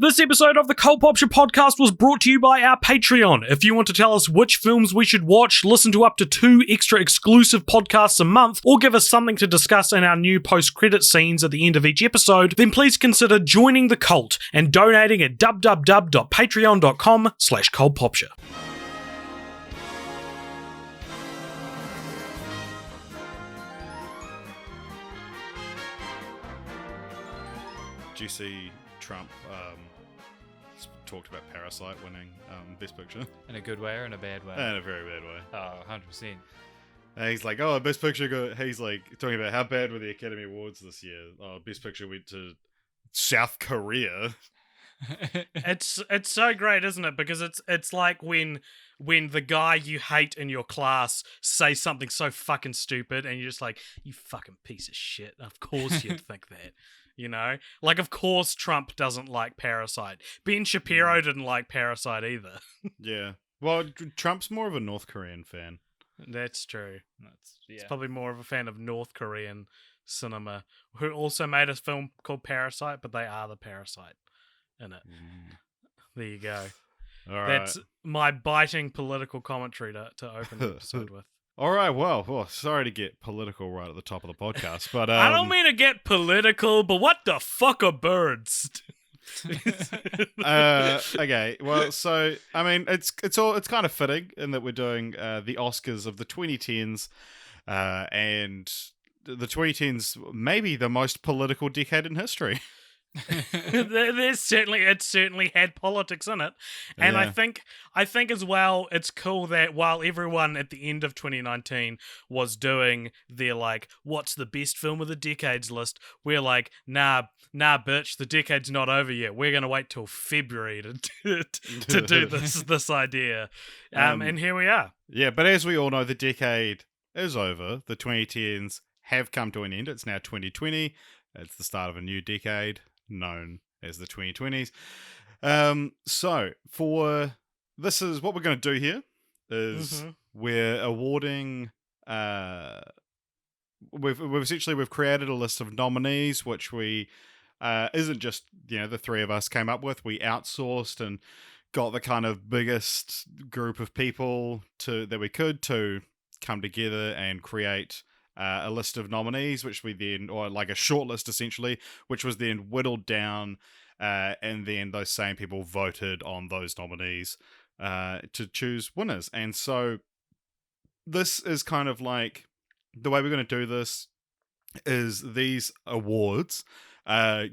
This episode of the Popture podcast was brought to you by our Patreon. If you want to tell us which films we should watch, listen to up to 2 extra exclusive podcasts a month, or give us something to discuss in our new post-credit scenes at the end of each episode, then please consider joining the cult and donating at www.patreon.com/cultpopture. Do you see Trump talked about Parasite winning Best Picture? In a good way or in a bad way? In a very bad way. Oh, 100%. And he's like, oh, Best Picture, he's like talking about how bad were the Academy Awards this year. Oh, Best Picture went to South Korea. It's so great, isn't it? Because it's like when the guy you hate in your class says something so fucking stupid and you're just like, you fucking piece of shit. Of course you'd think that. You know? Like, of course Trump doesn't like Parasite. Ben Shapiro didn't like Parasite either. Yeah. Well, Trump's more of a North Korean fan. That's true. He's probably more of a fan of North Korean cinema, who also made a film called Parasite, but they are the parasite in it. There you go. All right. That's my biting political commentary to open the episode with. All right, well, sorry to get political right at the top of the podcast, but I don't mean to get political, but what the fuck are birds? Okay, well, so I mean, it's kind of fitting in that we're doing the Oscars of the 2010s, and the 2010s maybe the most political decade in history. It certainly had politics in it, and Yeah. I think as well it's cool that while everyone at the end of 2019 was doing their like what's the best film of the decades list, we're like nah bitch, the decade's not over yet, we're gonna wait till February to do this idea, and here we are. Yeah, but as we all know, the decade is over. The 2010s have come to an end. It's now 2020. It's the start of a new decade known as the 2020s. So for this is what we're going to do here is we're awarding we've created a list of nominees which we isn't just the three of us came up with. We outsourced and got the kind of biggest group of people that we could to come together and create a list of nominees, which we then, or like a short list essentially, which was then whittled down, and then those same people voted on those nominees to choose winners. And so this is kind of like the way we're going to do this is these awards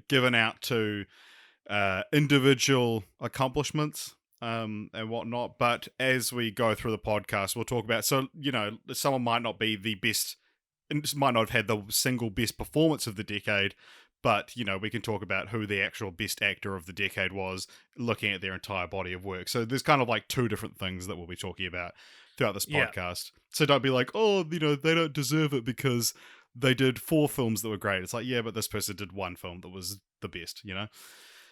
given out to individual accomplishments and whatnot. But as we go through the podcast, we'll talk about, so someone might not be the best, and might not have had the single best performance of the decade, but, we can talk about who the actual best actor of the decade was, looking at their entire body of work. So there's kind of like 2 different things that we'll be talking about throughout this podcast. So don't be like, oh, they don't deserve it because they did 4 films that were great. It's like, yeah, but this person did 1 film that was the best,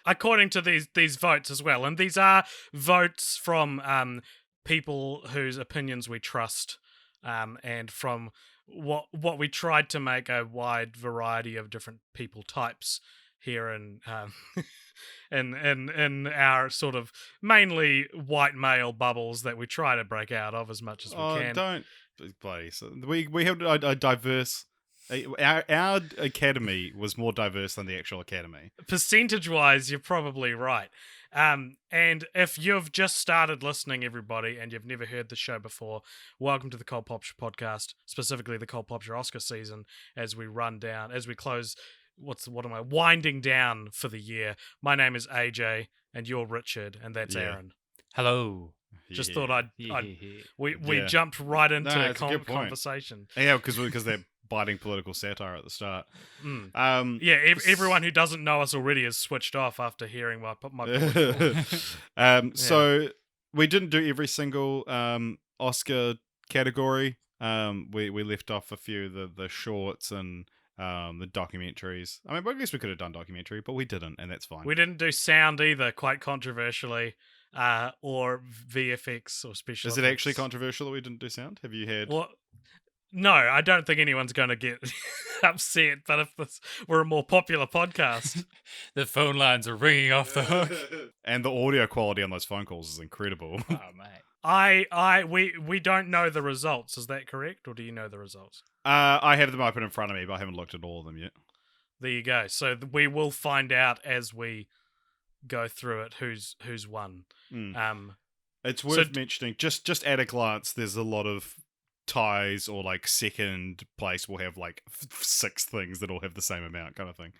According to these votes as well. And these are votes from people whose opinions we trust, and from what we tried to make a wide variety of different people types here in in our sort of mainly white male bubbles that we try to break out of as much as we can. Don't bloody. So we have a diverse. Our academy was more diverse than the actual academy. Percentage-wise, you're probably right. And if you've just started listening, everybody, and you've never heard the show before, welcome to the Popture podcast, specifically the Popture Oscar season, as we close, winding down for the year. My name is AJ, and you're Richard, and that's Aaron. Hello. Just thought we jumped right into a good point. conversation. Yeah, because they're biting political satire at the start. Everyone who doesn't know us already has switched off after hearing my political. So we didn't do every single Oscar category. We left off a few of the shorts and the documentaries. I mean, I guess we could have done documentary, but we didn't, and that's fine. We didn't do sound either, quite controversially, or VFX or special. Is it actually controversial that we didn't do sound? Have you had? Well, No, I don't think anyone's going to get upset. But if this were a more popular podcast, The phone lines are ringing off the hook. And the audio quality on those phone calls is incredible. Oh, mate. we don't know the results. Is that correct, or do you know the results? I have them open in front of me, but I haven't looked at all of them yet. There you go. So we will find out as we go through it who's won. Mm. It's worth mentioning, just at a glance, there's a lot of ties, or like second place will have like 6 things that all have the same amount, kind of thing.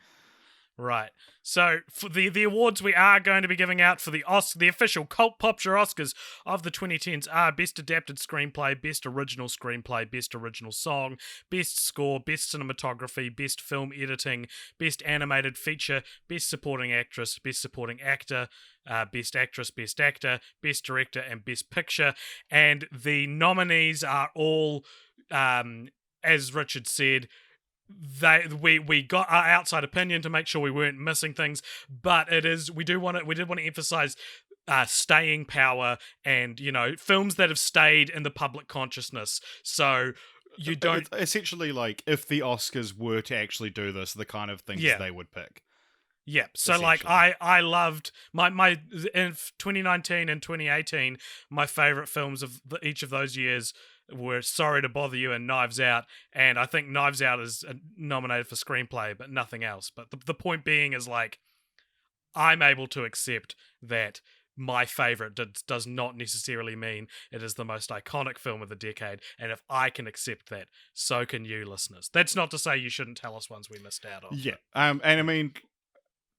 Right. So for the awards we are going to be giving out for the official Cult Popture Oscars of the 2010s are Best Adapted Screenplay, Best Original Screenplay, Best Original Song, Best Score, Best Cinematography, Best Film Editing, Best Animated Feature, Best Supporting Actress, Best Supporting Actor, Best Actress, Best Actor, Best Director, and Best Picture. And the nominees are all, as Richard said, we got our outside opinion to make sure we weren't missing things, but we did want to emphasize staying power, and films that have stayed in the public consciousness. So you don't it's essentially like if the Oscars were to actually do this, the kind of things they would pick. Yeah, so like I loved my in 2019 and 2018, my favorite films of each of those years were Sorry to Bother You and Knives Out, and I think Knives Out is nominated for screenplay, but nothing else. But the point being is, like, I'm able to accept that my favorite does not necessarily mean it is the most iconic film of the decade, and if I can accept that, so can you, listeners. That's not to say you shouldn't tell us ones we missed out on. Yeah, and I mean,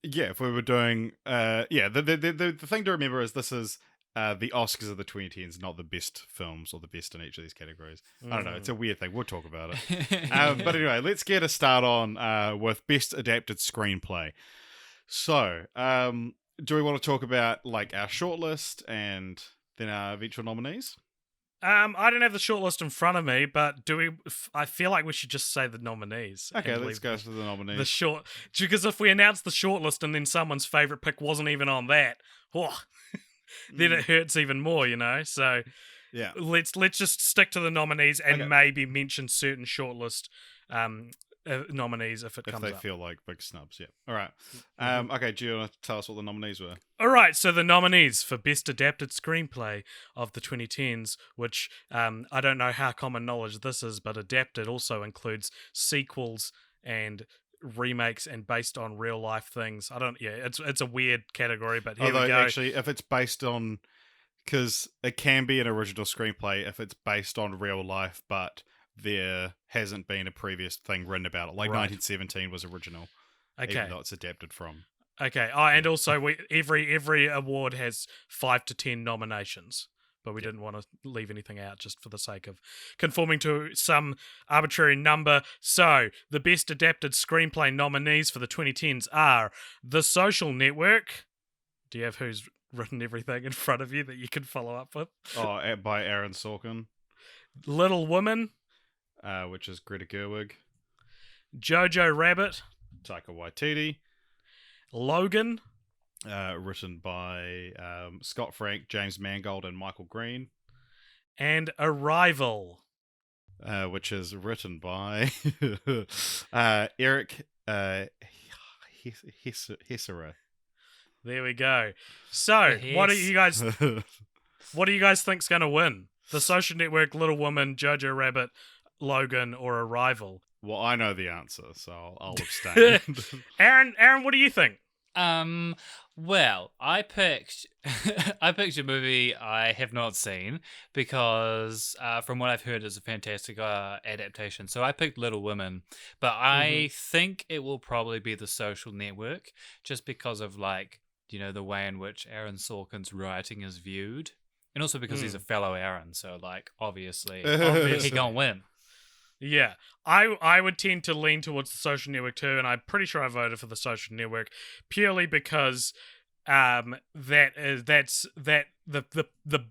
yeah, if we were doing, the thing to remember is this is the Oscars of the 2010s, not the best films or the best in each of these categories. I don't know, it's a weird thing. We'll talk about it. But anyway, let's get a start on with Best Adapted Screenplay. So, do we want to talk about like our shortlist and then our eventual nominees? I don't have the shortlist in front of me, but I feel like we should just say the nominees. Okay, let's go to the nominees. Because if we announce the shortlist and then someone's favorite pick wasn't even on that, then it hurts even more, So yeah, let's just stick to the nominees and maybe mention certain shortlist nominees if comes up. If they feel like big snubs, yeah. All right. Okay, do you want to tell us what the nominees were? All right, so the nominees for Best Adapted Screenplay of the 2010s, which I don't know how common knowledge this is, but adapted also includes sequels and remakes and based on real life things. It's a weird category, but here we go. Actually, if it's based on, because it can be an original screenplay if it's based on real life, but there hasn't been a previous thing written about it. Like 1917 was original, even though it's adapted from. Okay. Oh, and also every award has 5 to 10 nominations, but we didn't want to leave anything out just for the sake of conforming to some arbitrary number. So the best adapted screenplay nominees for the 2010s are The Social Network. Do you have who's written everything in front of you that you can follow up with? Oh, by Aaron Sorkin. Little Women. Which is Greta Gerwig. Jojo Rabbit. Taika Waititi. Logan. Written by Scott Frank, James Mangold, and Michael Green. And Arrival. Which is written by Eric Hesserer. There we go. So, what do you guys think's going to win? The Social Network, Little Woman, Jojo Rabbit, Logan, or Arrival? Well, I know the answer, so I'll abstain. Aaron, what do you think? Well, I picked a movie I have not seen because from what I've heard is a fantastic adaptation. So I picked Little Women, but I think it will probably be The Social Network just because of the way in which Aaron Sorkin's writing is viewed. And also because he's a fellow Aaron, so obviously he gonna win. Yeah, I would tend to lean towards The Social Network too, and I'm pretty sure I voted for The Social Network purely because that's the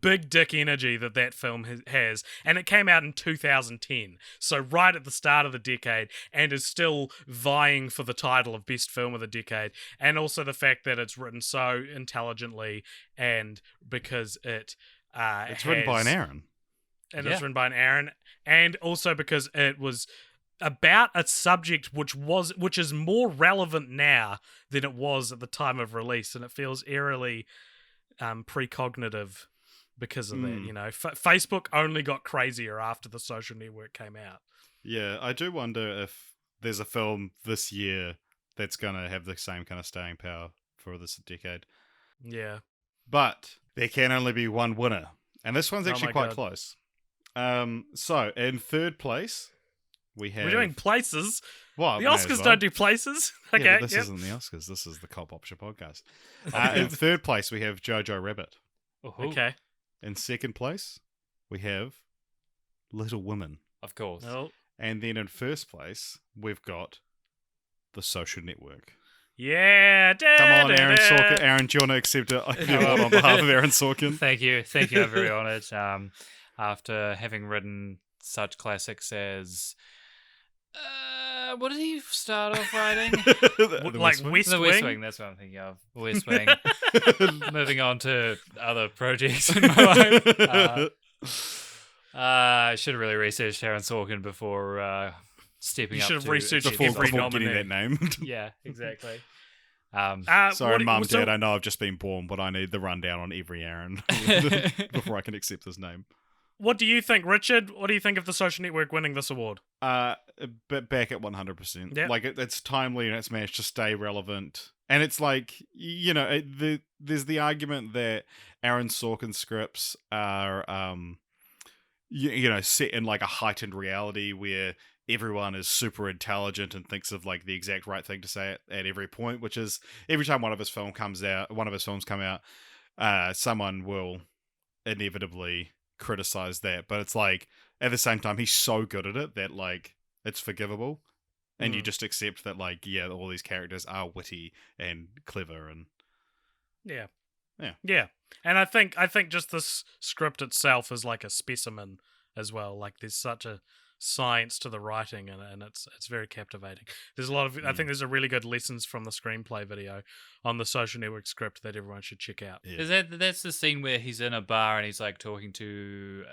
big dick energy that film has, and it came out in 2010, so right at the start of the decade, and is still vying for the title of best film of the decade, and also the fact that it's written so intelligently, and because it's written by an Aaron. and it was written by an Aaron, and also because it was about a subject which is more relevant now than it was at the time of release, and it feels eerily precognitive because of that. You know, Facebook only got crazier after The Social Network came out. Yeah, I do wonder if there's a film this year that's gonna have the same kind of staying power for this decade. Yeah, but there can only be one winner, and this one's actually quite close. So in third place, we're doing places. Well, the Oscars don't do places. Okay, yeah, but this isn't the Oscars. This is the Cult Popture podcast. In third place, we have Jojo Rabbit. Okay. In second place, we have Little Women. Of course. Oh. And then in first place, we've got The Social Network. Yeah. Come on, Aaron Sorkin. Aaron, do you want to accept it on behalf of Aaron Sorkin? Thank you. I'm very honoured. After having written such classics as... what did he start off writing? West Wing? The West Wing, that's what I'm thinking of. West Wing. Moving on to other projects in my life. I should have really researched Aaron Sorkin before stepping you up. You should have researched every nominee. Getting that name. Yeah, exactly. Sorry, Mum, Dad, I know I've just been born, but I need the rundown on every Aaron before I can accept his name. What do you think, Richard? What do you think of The Social Network winning this award? But back at 100%. Yep. Like, it's timely and it's managed to stay relevant. And it's like, you know, there's the argument that Aaron Sorkin scripts are, you know, set in like a heightened reality where everyone is super intelligent and thinks of like the exact right thing to say at every point, which is every time one of his films come out, someone will inevitably criticize that. But it's like at the same time he's so good at it that like it's forgivable, and you just accept that like, yeah, all these characters are witty and clever and yeah. Yeah. And I think just this script itself is like a specimen as well. Like there's such a science to the writing, and it's very captivating. There's a lot of I think there's a really good lessons from the screenplay video on the Social Network script that everyone should check out. Yeah. Is that's the scene where he's in a bar and he's like talking to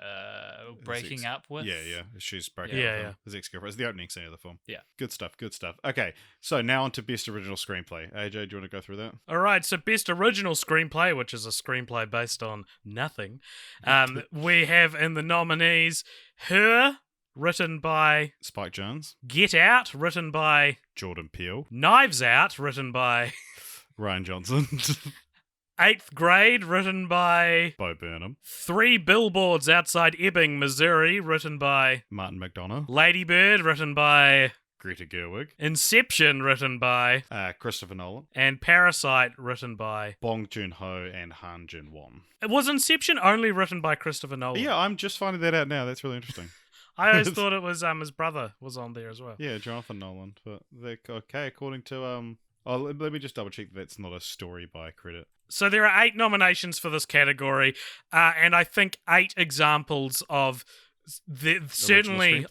breaking up with? Yeah, she's breaking Yeah, up with yeah. him, his ex-girlfriend. It's the opening scene of the film. Yeah. Good stuff. Okay, so now on to best original screenplay. AJ, do you want to go through that? All right, so best original screenplay, which is a screenplay based on nothing. We have in the nominees Her, written by Spike Jonze, Get Out, written by Jordan Peele, Knives Out, written by Ryan Johnson, Eighth Grade, written by Bo Burnham, 3 Billboards Outside Ebbing, Missouri, written by Martin McDonough, Lady Bird, written by Greta Gerwig, Inception, written by Christopher Nolan, and Parasite, written by Bong Joon-ho and Han Jin-won. Was Inception only written by Christopher Nolan? Yeah, I'm just finding that out now. That's really interesting. I always thought it was his brother was on there as well. Yeah, Jonathan Nolan. But okay, according to let me just double check that that's not a story by credit. So there are 8 nominations for this category, and I think 8 examples of certainly.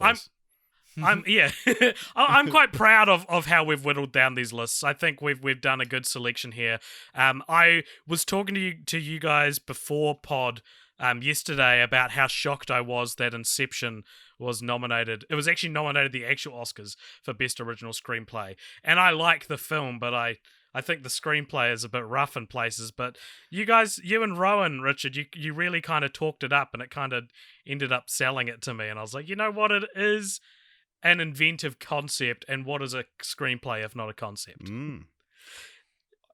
I'm quite proud of how we've whittled down these lists. I think we've done a good selection here. I was talking to you guys before pod yesterday about how shocked I was that Inception was nominated. It was actually nominated the actual Oscars for Best Original Screenplay. And I like the film, but I think the screenplay is a bit rough in places. But you guys, you and Rowan, Richard, you really kind of talked it up, and it kind of ended up selling it to me. And I was like, you know what, it is an inventive concept, and what is a screenplay if not a concept?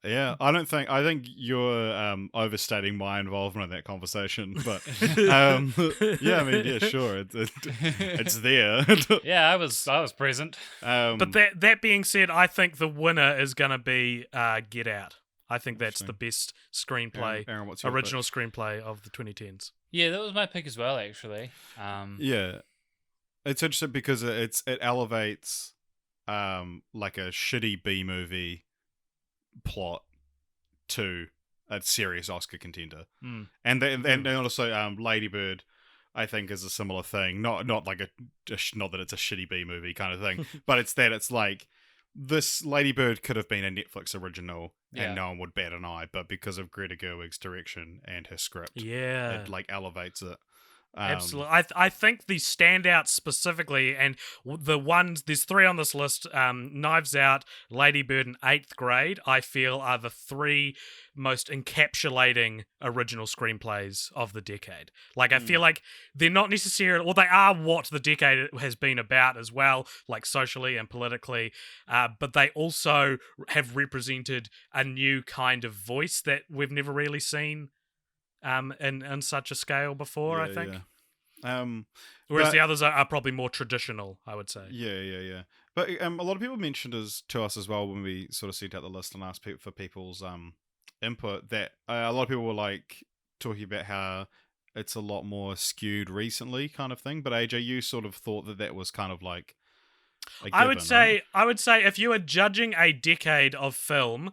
Yeah, I think you're overstating my involvement in that conversation, but yeah, I mean, yeah, sure, it's there. Yeah, I was present. But that being said, I think the winner is going to be Get Out. I think that's the best screenplay, Aaron, what's your original pick? screenplay of the 2010s. Yeah, that was my pick as well, actually. Yeah, it's interesting because it elevates like a shitty B movie plot to a serious Oscar contender, and also Lady Bird, I think, is a similar thing. Not like not that it's a shitty B movie kind of thing, but it's like this Lady Bird could have been a Netflix original, and no one would bat an eye, but because of Greta Gerwig's direction and her script, yeah, it like elevates it. Absolutely. I think the standouts specifically, and the ones, there's three on this list, Knives Out, Lady Bird, and Eighth Grade, I feel are the three most encapsulating original screenplays of the decade. Like, I feel like they're not necessarily, or they are what the decade has been about as well, like socially and politically, but they also have represented a new kind of voice that we've never really seen in such a scale before, I think. Whereas But- the others are probably more traditional, I would say. Yeah. But a lot of people mentioned to us as well when we sort of sent out the list and asked for people's input that a lot of people were like talking about how it's a lot more skewed recently, kind of thing. But AJ, you sort of thought that was kind of like a given, I would say right? I would say if you are judging a decade of film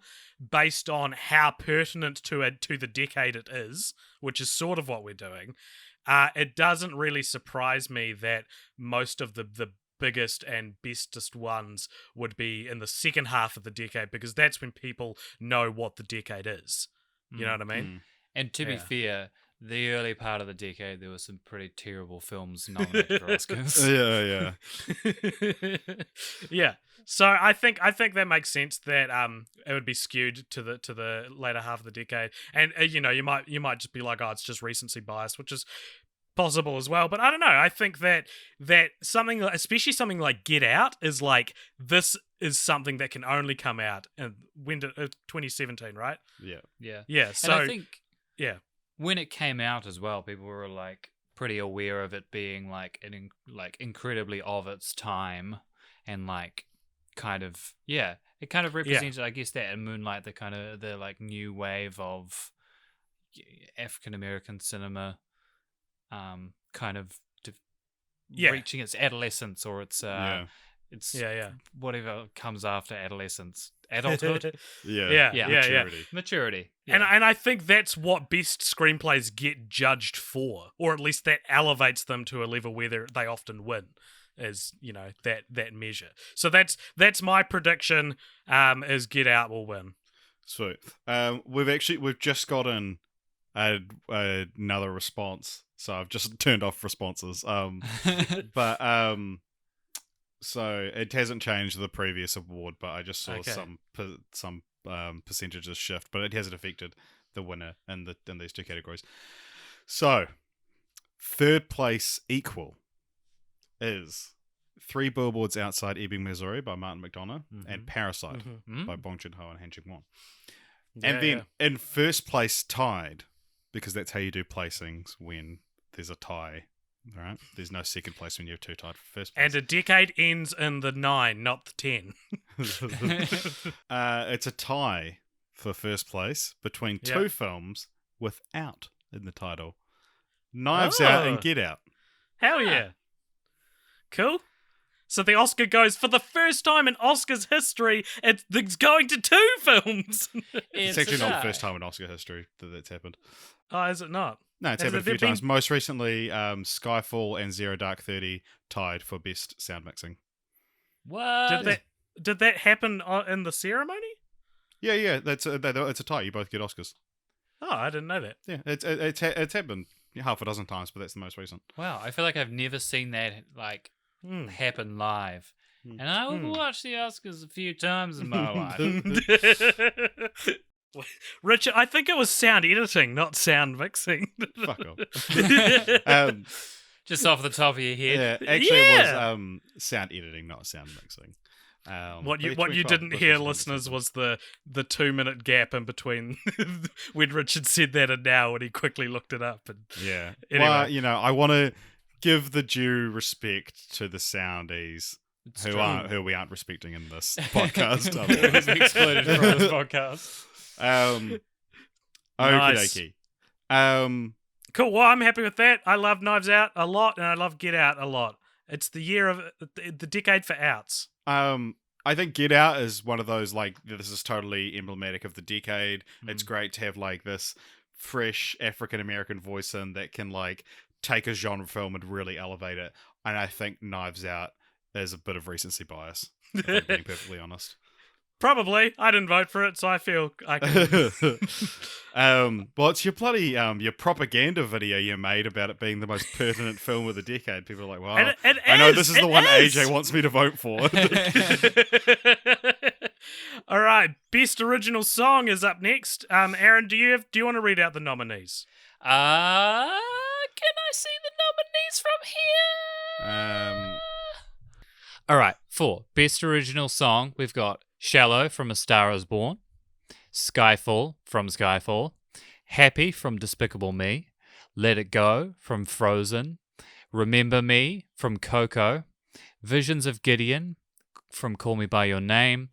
based on how pertinent to the decade it is, which is sort of what we're doing, it doesn't really surprise me that most of the biggest and bestest ones would be in the second half of the decade, because that's when people know what the decade is. You know what I mean? And to be Yeah. fair, the early part of the decade, there were some pretty terrible films nominated for Oscars. Yeah. Yeah. So I think that makes sense that it would be skewed to the later half of the decade, and you might just be like, oh, it's just recency bias, which is possible as well. But I don't know. I think that something, especially something like Get Out, is like, this is something that can only come out in 2017, right? Yeah. Yeah. So and I think yeah. when it came out as well, people were like pretty aware of it being like incredibly of its time, and like kind of it kind of represented, I guess, that in Moonlight, the kind of the like new wave of African American cinema, kind of reaching its adolescence, or its it's Yeah. whatever comes after adolescence, adulthood, Yeah. maturity. And I think that's what best screenplays get judged for, or at least that elevates them to a level where they often win, is that measure. So that's my prediction. Is Get Out will win. Sweet. We've just gotten another response, so I've just turned off responses. But so it hasn't changed the previous award, but I just saw some percentages shift, but it hasn't affected the winner in these two categories. So, third place equal is Three Billboards Outside Ebbing, Missouri by Martin McDonough and Parasite by Bong Joon-ho and Han Jung-won. And then in first place tied, because that's how you do placings when there's a tie, right? There's no second place when you have two tied for first place. And a decade ends in the 9, not the 10. It's a tie for first place between two films with "out" in the title: Knives Out and Get Out. Hell yeah. Cool. So the Oscar goes, for the first time in Oscars history, it's going to two films. It's actually not the first time in Oscar history that's happened. Oh, is it not? No, it's happened a few times. Most recently, Skyfall and Zero Dark 30 tied for best sound mixing. What? Did that happen in the ceremony? Yeah. It's a tie. You both get Oscars. Oh, I didn't know that. Yeah, it's happened half a dozen times, but that's the most recent. Wow, I feel like I've never seen that happen live. And I would watch the Oscars a few times in my life. Richard, I think it was sound editing, not sound mixing. Fuck off. Just off the top of your head. Yeah, actually it was sound editing, not sound mixing. What you didn't hear, listeners, was the 2-minute gap in between when Richard said that and now, when he quickly looked it up. And yeah. Anyway. Well, I want to give the due respect to the soundies who we aren't respecting in this podcast. Otherwise excluded from this podcast. Nice. Cool. Well, I'm happy with that. I love Knives Out a lot, and I love Get Out a lot. It's the year of the decade for outs. I think Get Out is one of those, like, this is totally emblematic of the decade. It's great to have like this fresh African American voice in that can like take a genre film and really elevate it. And I think Knives Out is a bit of recency bias, if I'm being perfectly honest. Probably. I didn't vote for it, so I feel I can. Well, it's your bloody your propaganda video you made about it being the most pertinent film of the decade. People are like, "Wow, I know this is the one AJ wants me to vote for." All right, best original song is up next. Aaron, do you want to read out the nominees? Can I see the nominees from here? All right, for Best Original Song, we've got Shallow from A Star Is Born, Skyfall from Skyfall, Happy from Despicable Me, Let It Go from Frozen, Remember Me from Coco, Visions of Gideon from Call Me By Your Name,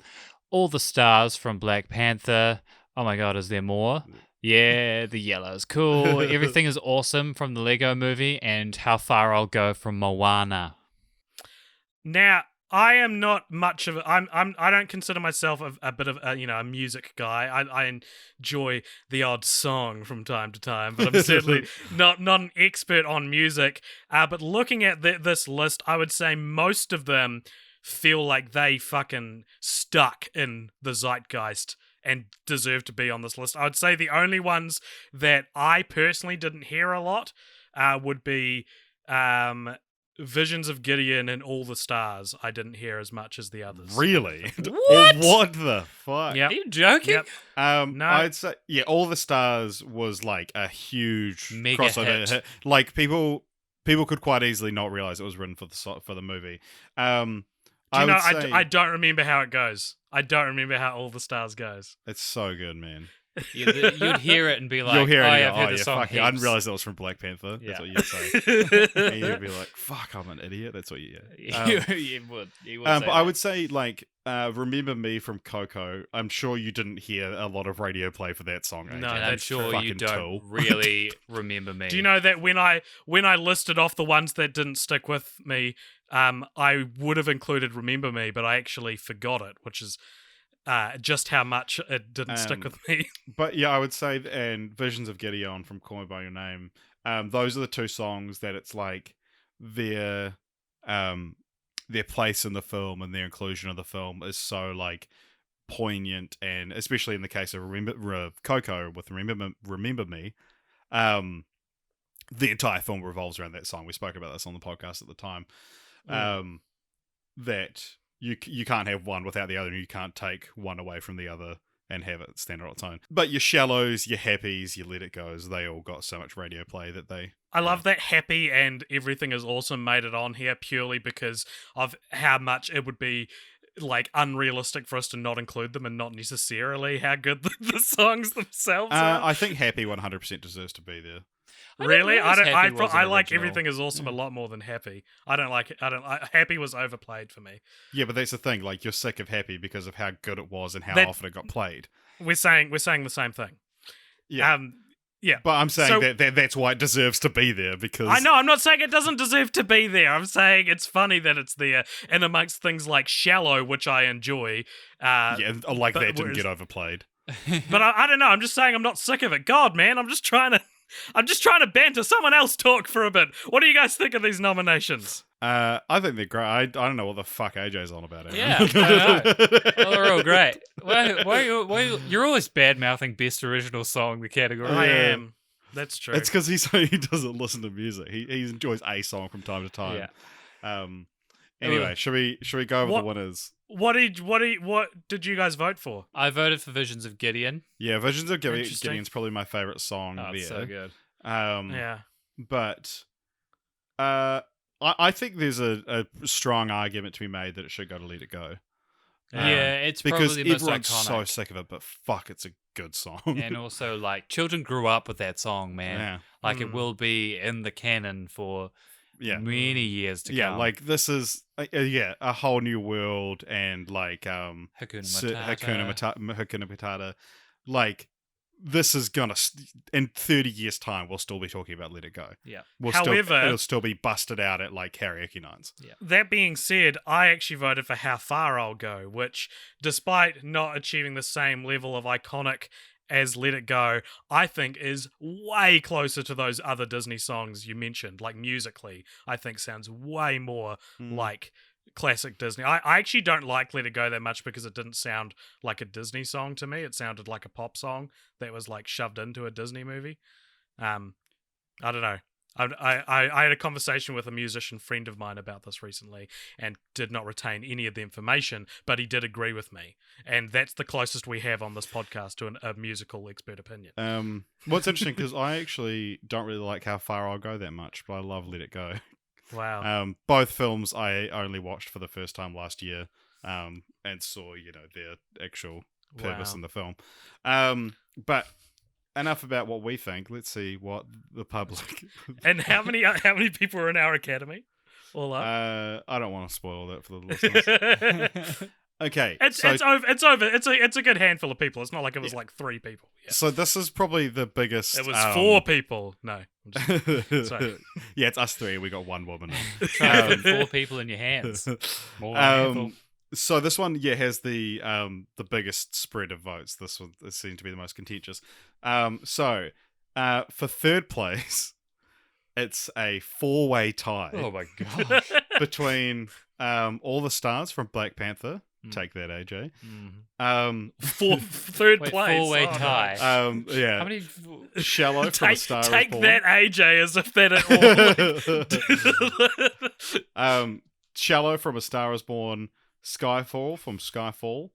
All the Stars from Black Panther. Oh my god, is there more? Yeah, the yellow's cool. Everything is awesome from the Lego Movie, and How Far I'll Go from Moana. Now, I am not much of a, I don't consider myself a bit of a, a music guy. I enjoy the odd song from time to time, but I'm certainly not an expert on music. But looking at this list, I would say most of them feel like they fucking stuck in the zeitgeist and deserve to be on this list. I would say the only ones that I personally didn't hear a lot would be Visions of Gideon and All the Stars. I didn't hear as much as the others. Really? What? What the fuck? Yep. Are you joking? Yep. No. I'd say All the Stars was like a huge Mega crossover hit. Like people could quite easily not realize it was written for the movie. I don't remember how it goes. I don't remember how All the Stars goes. It's so good, man. You'd hear it and be like, You'll hear it. oh, And yeah, you I've go, heard the song fuck yeah. I didn't heaps." realize that was from Black Panther. Yeah. That's what you'd say. And you'd be like, "Fuck, I'm an idiot." That's what you. You would. But I would say, like, Remember Me from Coco. I'm sure you didn't hear a lot of radio play for that song. No, AJ. And I'm that's sure you fucking don't tool. really remember me. Do you know that when I listed off the ones that didn't stick with me, I would have included Remember Me, but I actually forgot it, which is just how much it didn't stick with me. But yeah, I would say, and Visions of Gideon from Call Me By Your Name, those are the two songs that it's like their place in the film and their inclusion of the film is so like poignant, and especially in the case of Coco with Remember Me, the entire film revolves around that song. We spoke about this on the podcast at the time. That you can't have one without the other, and you can't take one away from the other and have it stand on its own. But your Shallows, your Happies, your Let It Goes, they all got so much radio play that they... I love that Happy and Everything Is Awesome made it on here purely because of how much it would be like unrealistic for us to not include them, and not necessarily how good the songs themselves are. I think Happy 100% deserves to be there. Really? I don't. Happy was I an like original. Everything Is Awesome a lot more than Happy. I don't like it. Happy was overplayed for me. Yeah, but that's the thing. Like, you're sick of Happy because of how good it was and how That- often it got played. We're saying the same thing. Yeah. Yeah. But I'm saying So- that's why it deserves to be there, because... I know. I'm not saying it doesn't deserve to be there. I'm saying it's funny that it's there, and amongst things like Shallow, which I enjoy. Yeah, like but that didn't whereas- get overplayed. But I don't know. I'm just saying I'm not sick of it. God, man, I'm just trying to banter. Someone else talk for a bit. What do you guys think of these nominations? I think they're great. I don't know what the fuck AJ's on about. Yeah, I don't know. Well, they're all great. Why you're always bad mouthing best original song, the category. I Yeah. am. That's true. It's because he doesn't listen to music. He enjoys a song from time to time. Yeah. Anyway, should we go over What- the winners? What did you guys vote for? I voted for Visions of Gideon. Yeah, Visions of Interesting. Gideon's probably my favorite song Oh, there. it's so good. Yeah. But I think there's a strong argument to be made that it should go to Let It Go. Yeah, it's Because probably the most everyone's iconic. so sick of it, but fuck, it's a good song. And also, like, children grew up with that song, man. yeah, Like, it Mm. will be in the canon for yeah. many years to Yeah, come. like this is a whole new world, and like Hakuna Hakuna Matata. Hakuna Matata. Like, this is gonna in 30 years' time we'll still be talking about Let It Go. Yeah. However- it'll still be busted out at like karaoke nights. That being said, I actually voted for How Far I'll Go, which, despite not achieving the same level of iconic as Let It Go, I think is way closer to those other Disney songs you mentioned. Like, musically, I think sounds way more Mm. like classic Disney. I actually don't like Let It Go that much because it didn't sound like a Disney song to me. It sounded like a pop song that was like shoved into a Disney movie. I don't know. I had a conversation with a musician friend of mine about this recently and did not retain any of the information, but he did agree with me. And that's the closest we have on this podcast to a musical expert opinion. What's interesting, because I actually don't really like How Far I'll Go that much, but I love Let It Go. Wow. Both films I only watched for the first time last year, and saw, their actual purpose Wow. in the film. But enough about what we think. Let's see what the public. And how many people are in our academy? All up. I don't want to spoil that for the listeners. Okay, It's over. It's a good handful of people. It's not like it was like 3 people. Yeah. So this is probably the biggest. It was 4 people. No. I'm just- sorry. Yeah, it's us 3. We got 1 woman. Try to put 4 people in your hands. More than a handful. So this one, has the biggest spread of votes. This one seemed to be the most contentious. So for third place, it's a 4-way tie. Oh my gosh. Between All the Stars from Black Panther. Take that, AJ. Third Wait, place. 4-way Oh, no. tie. Yeah. How many? Shallow from A Star Take Is Born. that, AJ, as if that at all. Shallow from A Star Is Born, Skyfall from Skyfall,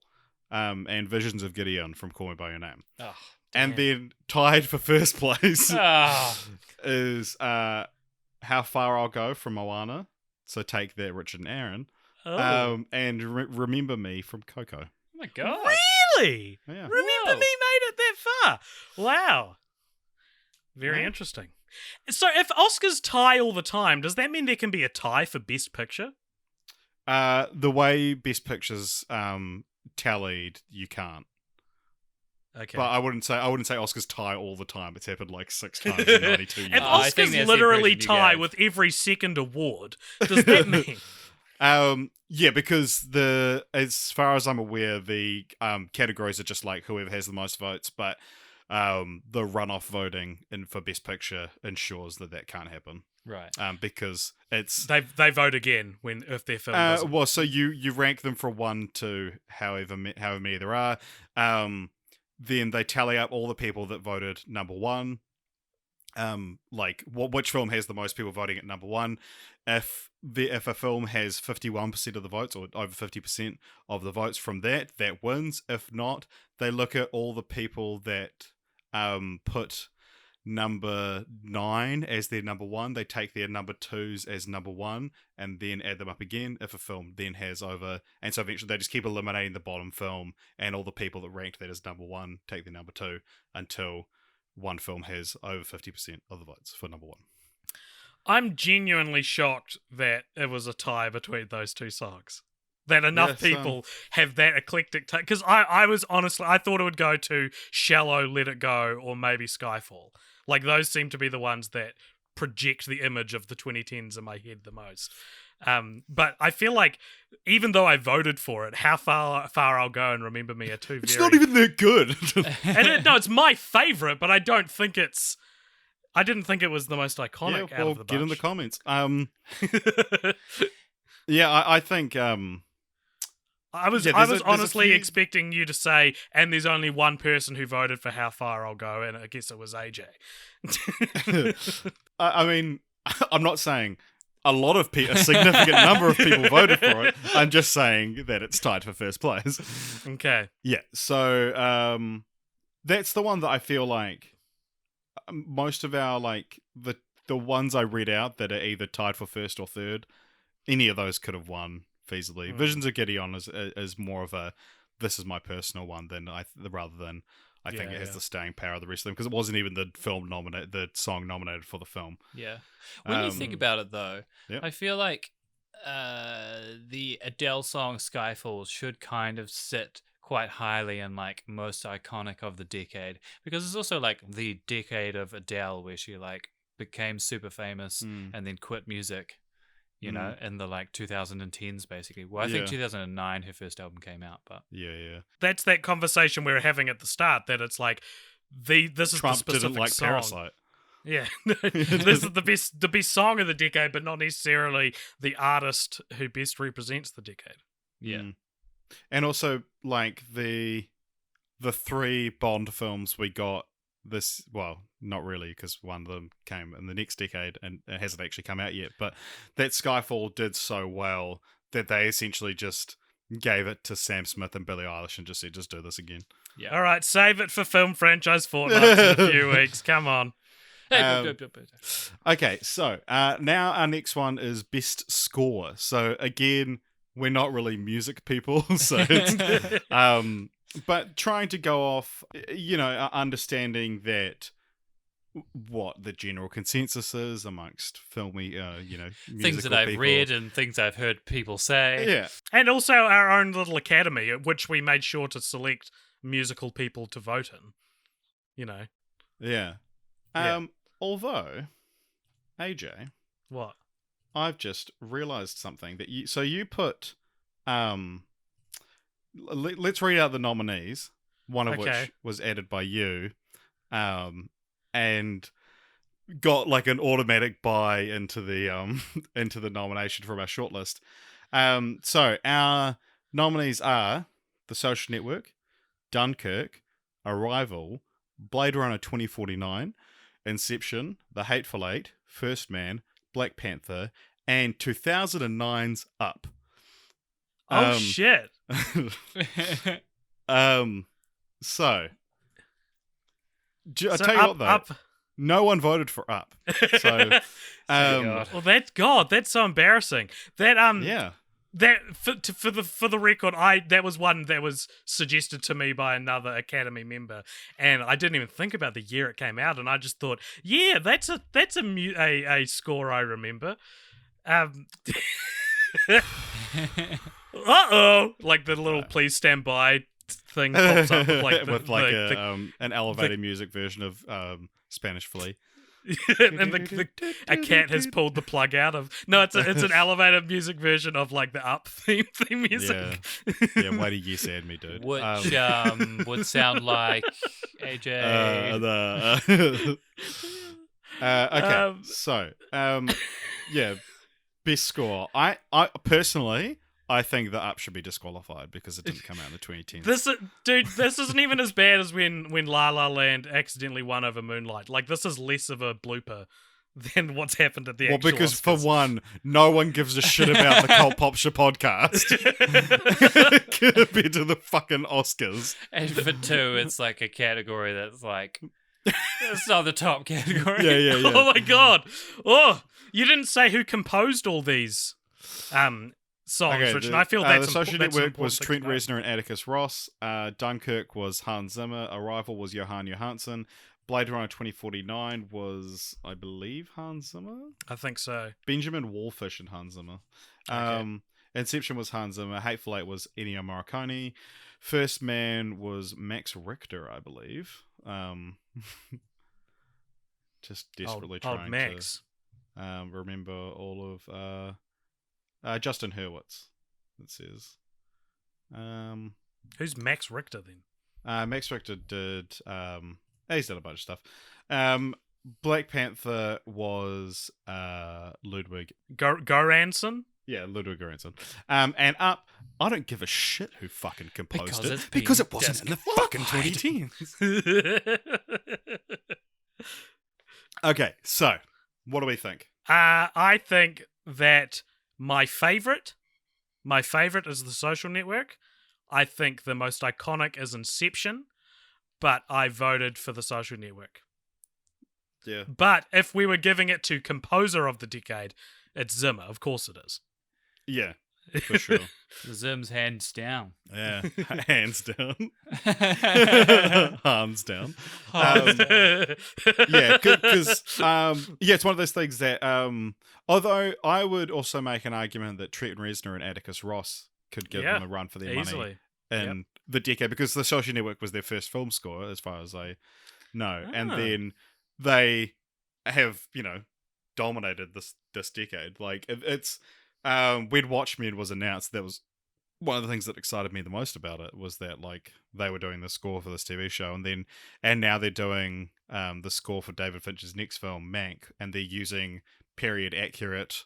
and Visions of Gideon from Call Me By Your Name. Oh, And then tied for first place is How Far I'll Go from Moana. So take that, Richard and Aaron. Oh. And Remember Me from Coco. oh my god. Really? Yeah. Remember Whoa. Me made it that far. Wow. Very Yeah. interesting. So if Oscars tie all the time, does that mean there can be a tie for Best Picture? The way Best Pictures tallied, you can't. Okay. But I wouldn't say Oscars tie all the time. It's happened like 6 times in 92 years. If I think Oscars that's the literally impression you tie gave. with every second award, does that mean? Yeah, because as far as I'm aware, the categories are just like whoever has the most votes, but the runoff voting for Best Picture ensures that can't happen. Right. Because it's They vote again if their film doesn't. well, so you rank them from 1 to however many there are. Then they tally up all the people that voted number 1. Like which film has the most people voting at number 1. If a film has 51% of the votes or over 50% of the votes from that wins. If not, they look at all the people that put number 9 as their number 1. They take their number 2s as number 1 and then add them up again if a film then has over, and so eventually they just keep eliminating the bottom film, and all the people that ranked that as number 1 take their number 2 until one film has over 50% of the votes for number 1. I'm genuinely shocked that it was a tie between those 2 songs. That enough Yes, people have that eclectic take. Because I was honestly, I thought it would go to Shallow, Let It Go, or maybe Skyfall. Like, those seem to be the ones that project the image of the 2010s in my head the most. But I feel like, even though I voted for it, How Far I'll Go and Remember Me are 2 very... It's not even that good. No, it's my favourite, but I don't think it's... I didn't think it was the most iconic out of the bunch. Get in the comments. Yeah, I think I was Yeah, there's a honestly few- expecting you to say, and there's only one person who voted for How Far I'll Go, and I guess it was AJ. I mean, I'm not saying a lot of a significant number of people voted for it. I'm just saying that it's tied for first place. Okay. Yeah, so that's the one that I feel like most of our the ones I read out that are either tied for first or third, any of those could have won feasibly. Visions of Gideon is more of a this is my personal one rather than I think it has the staying power of the rest of them, because it wasn't even the song nominated for the film. Yeah. When you think about it, though, Yep. I feel like the Adele song Skyfall should kind of sit quite highly in like most iconic of the decade, because it's also like the decade of Adele where she like became super famous and then quit music, you know, in the like 2010s basically. Well, I think 2009 her first album came out, but Yeah. That's that conversation we were having at the start, that it's like, this is Trump the specific didn't like song. Parasite. Yeah, this is the best song of the decade, but not necessarily the artist who best represents the decade. Yeah. Mm. And also, like, the 3 Bond films we got this, well, not really, because one of them came in the next decade and it hasn't actually come out yet, but that Skyfall did so well that they essentially just gave it to Sam Smith and Billie Eilish and just said, just do this again. Yeah. All right, save it for film franchise fortnights in a few weeks. Come on. Okay, so now our next one is best score. So again, we're not really music people, so it's, but trying to go off, understanding that what the general consensus is amongst filmy, Things that musical I've people. read and things I've heard people say. Yeah, And also our own little academy, at which we made sure to select musical people to vote in. yeah. Yeah. Although, AJ, What? I've just realized something that you put let's read out the nominees, one of Okay. which was added by you, and got like an automatic buy into the into the nomination from our shortlist. So our nominees are The Social Network, Dunkirk, Arrival, Blade Runner 2049, Inception, The Hateful Eight, First Man, Black Panther, and 2009's Up. Oh, shit. So, I'll So tell you what though, Up. no one voted for Up. So, God. Well, that's so embarrassing. That yeah. That for the record, that was one that was suggested to me by another Academy member, and I didn't even think about the year it came out, and I just thought, yeah, that's a score I remember. Like the little please stand by thing pops up with like with like an elevated music version of Spanish Flea. and a cat has pulled the plug out of. No, it's an elevated music version of like the Up theme music. Yeah, way to yes and me, dude. Which would sound like AJ. Okay, so yeah, best score. I personally, I think that Up should be disqualified because it didn't come out in the 2010s. This isn't even as bad as when La La Land accidentally won over Moonlight. Like, this is less of a blooper than what's happened at the actual because Oscars. for one, no one gives a shit about the Cult Popture podcast compared to the fucking Oscars. And for two, it's like a category that's like, it's not the top category. Yeah. Oh my god! Oh, you didn't say who composed all these songs, Rich, and I feel that's the Social that's an Network was important Trent thing to know. Reznor and Atticus Ross. Dunkirk was Hans Zimmer. Arrival was Johan Johansson. Blade Runner 2049 was, I believe, Hans Zimmer. I think so. Benjamin Wallfish and Hans Zimmer. Okay. Inception was Hans Zimmer. Hateful Eight was Ennio Morricone. First Man was Max Richter, I believe. Just desperately Old trying Max. to remember all of Justin Hurwitz. It says. Who's Max Richter then? Max Richter did. He's done a bunch of stuff. Black Panther was Ludwig. Goranson? Yeah, Ludwig Göransson. And Up, I don't give a shit who fucking composed Because it's it because been it wasn't in the fucking 2010s. Okay, so what do we think? I think that my favorite is The Social Network. I think the most iconic is Inception, but I voted for The Social Network. Yeah. But if we were giving it to composer of the decade, it's Zimmer. Of course it is. Yeah, for sure. The Zim's hands down. Yeah, hands down. Hands down. Yeah, because it's one of those things that although I would also make an argument that Trent Reznor and Atticus Ross could give them a run for their money in the decade, because The Social Network was their first film score, as far as I know, and then they have dominated this decade. Like it's when Watchmen was announced, that was one of the things that excited me the most about it was that like they were doing the score for this TV show, and now they're doing the score for David Fincher's next film, Mank, and they're using period accurate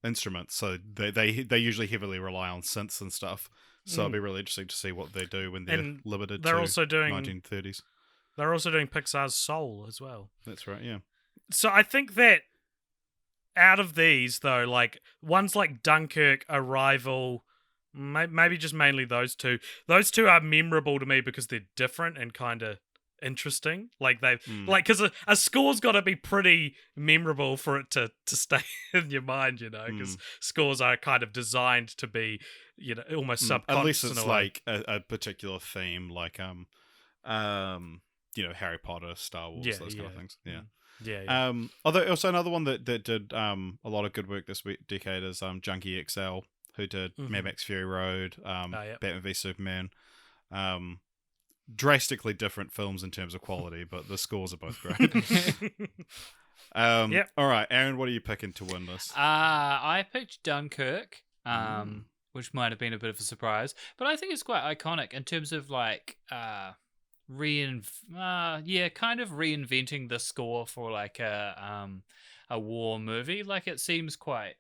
instruments. So they usually heavily rely on synths and stuff. So it'll be really interesting to see what they do when they're And limited they're to also doing 1930s. They're also doing Pixar's Soul as well. That's right, yeah. So I think that out of these, though, like ones like Dunkirk, Arrival, maybe just mainly those two. Those two are memorable to me because they're different and kind of interesting. Like like because a score's got to be pretty memorable for it to stay in your mind, you know. Because scores are kind of designed to be, you know, almost subconscious. Unless it's like a particular theme, like you know, Harry Potter, Star Wars, those kind of things. Yeah. Yeah. Although also another one that did a lot of good work this decade is Junkie XL, who did Mad Max Fury Road, Batman v Superman. Drastically different films in terms of quality, but the scores are both great. All right, Aaron, what are you picking to win this? I picked Dunkirk, which might have been a bit of a surprise, but I think it's quite iconic in terms of like kind of reinventing the score for like a war movie. Like it seems quite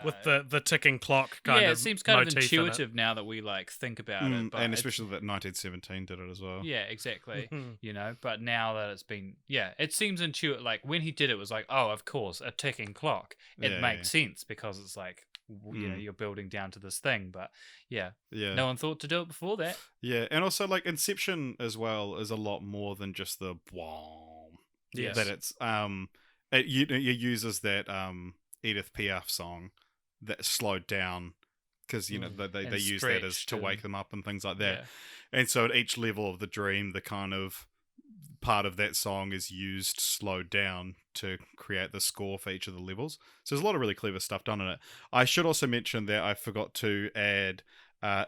with the ticking clock kind of. Yeah, it seems kind of motif intuitive now that we like think about it. But and especially that 1917 did it as well. Yeah, exactly. You know, but now that it's been, it seems intuitive. Like when he did it, was like, oh, of course, a ticking clock. It makes sense because it's like, you know, you're building down to this thing. But no one thought to do it before that. Yeah, and also like Inception as well is a lot more than just the bwom. Yes. That it's it uses that Edith Piaf song that slowed down because you know they use that as to wake them up and things like that. And so at each level of the dream, the kind of part of that song is used slowed down to create the score for each of the levels. So there's a lot of really clever stuff done in it. I should also mention that I forgot to add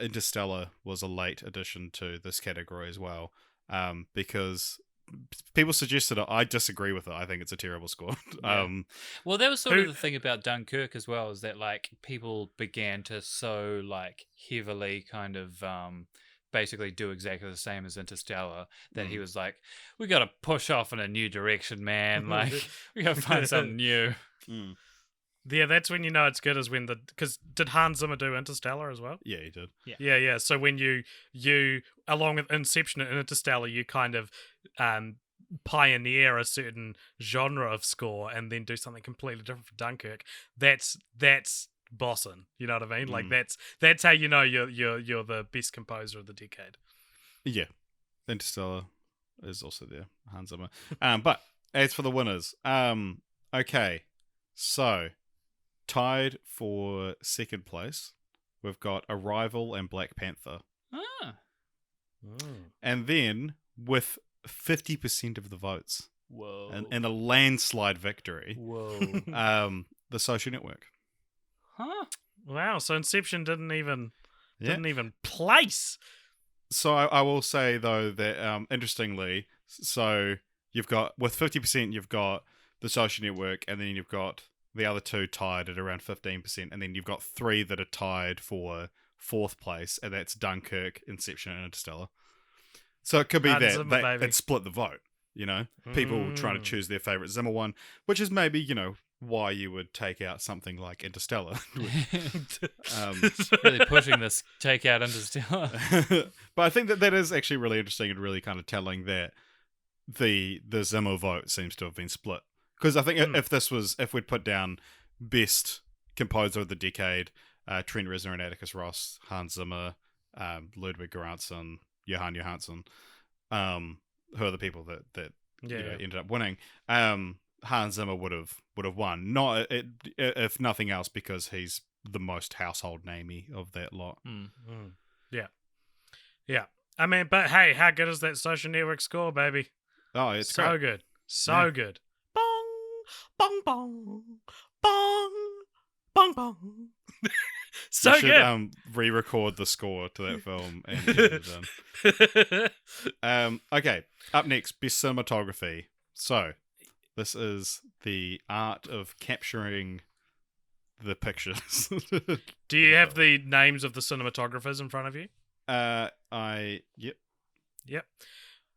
Interstellar was a late addition to this category as well, because people suggested it. I disagree with it. I think it's a terrible score. Well, that was sort of the thing about Dunkirk as well, is that like people began to so like heavily kind of basically do exactly the same as Interstellar that he was like, we got to push off in a new direction, man. Like we got to find something new. Yeah, that's when you know it's good, is when because did Hans Zimmer do Interstellar as well? Yeah, he did. Yeah. So when you along with Inception and Interstellar, you kind of pioneer a certain genre of score and then do something completely different for Dunkirk. That's bossing. You know what I mean? Like that's how you know you're the best composer of the decade. Yeah, Interstellar is also there, Hans Zimmer. But as for the winners, okay, so tied for second place, we've got Arrival and Black Panther. And then with 50% of the votes, and a landslide victory, The Social Network. Wow, so Inception didn't even place. So I will say though that interestingly, so you've got with 50%, you've got The Social Network, and then you've got the other two tied at around 15%, and then you've got three that are tied for fourth place, and that's Dunkirk, Inception, and Interstellar. So it could be that it split the vote, you know? People trying to choose their favourite Zimmer one, which is maybe, you know, why you would take out something like Interstellar. Really pushing this take out Interstellar. But I think that is actually really interesting and really kind of telling that the Zimmer vote seems to have been split. Because I think if we'd put down best composer of the decade, Trent Reznor and Atticus Ross, Hans Zimmer, Ludwig Göransson, Johan Johansson, who are the people that ended up winning, Hans Zimmer would have won. Not if nothing else because he's the most household namey of that lot. Yeah. I mean, but hey, how good is that Social Network score, baby? Oh, it's so great. good, so good. Bong, bong, bong, bong, bong. So you should, good. Re-record the score to that film and get it done. Okay, up next, best cinematography. So, this is the art of capturing the pictures. Do you have the names of the cinematographers in front of you? Yep. Yep.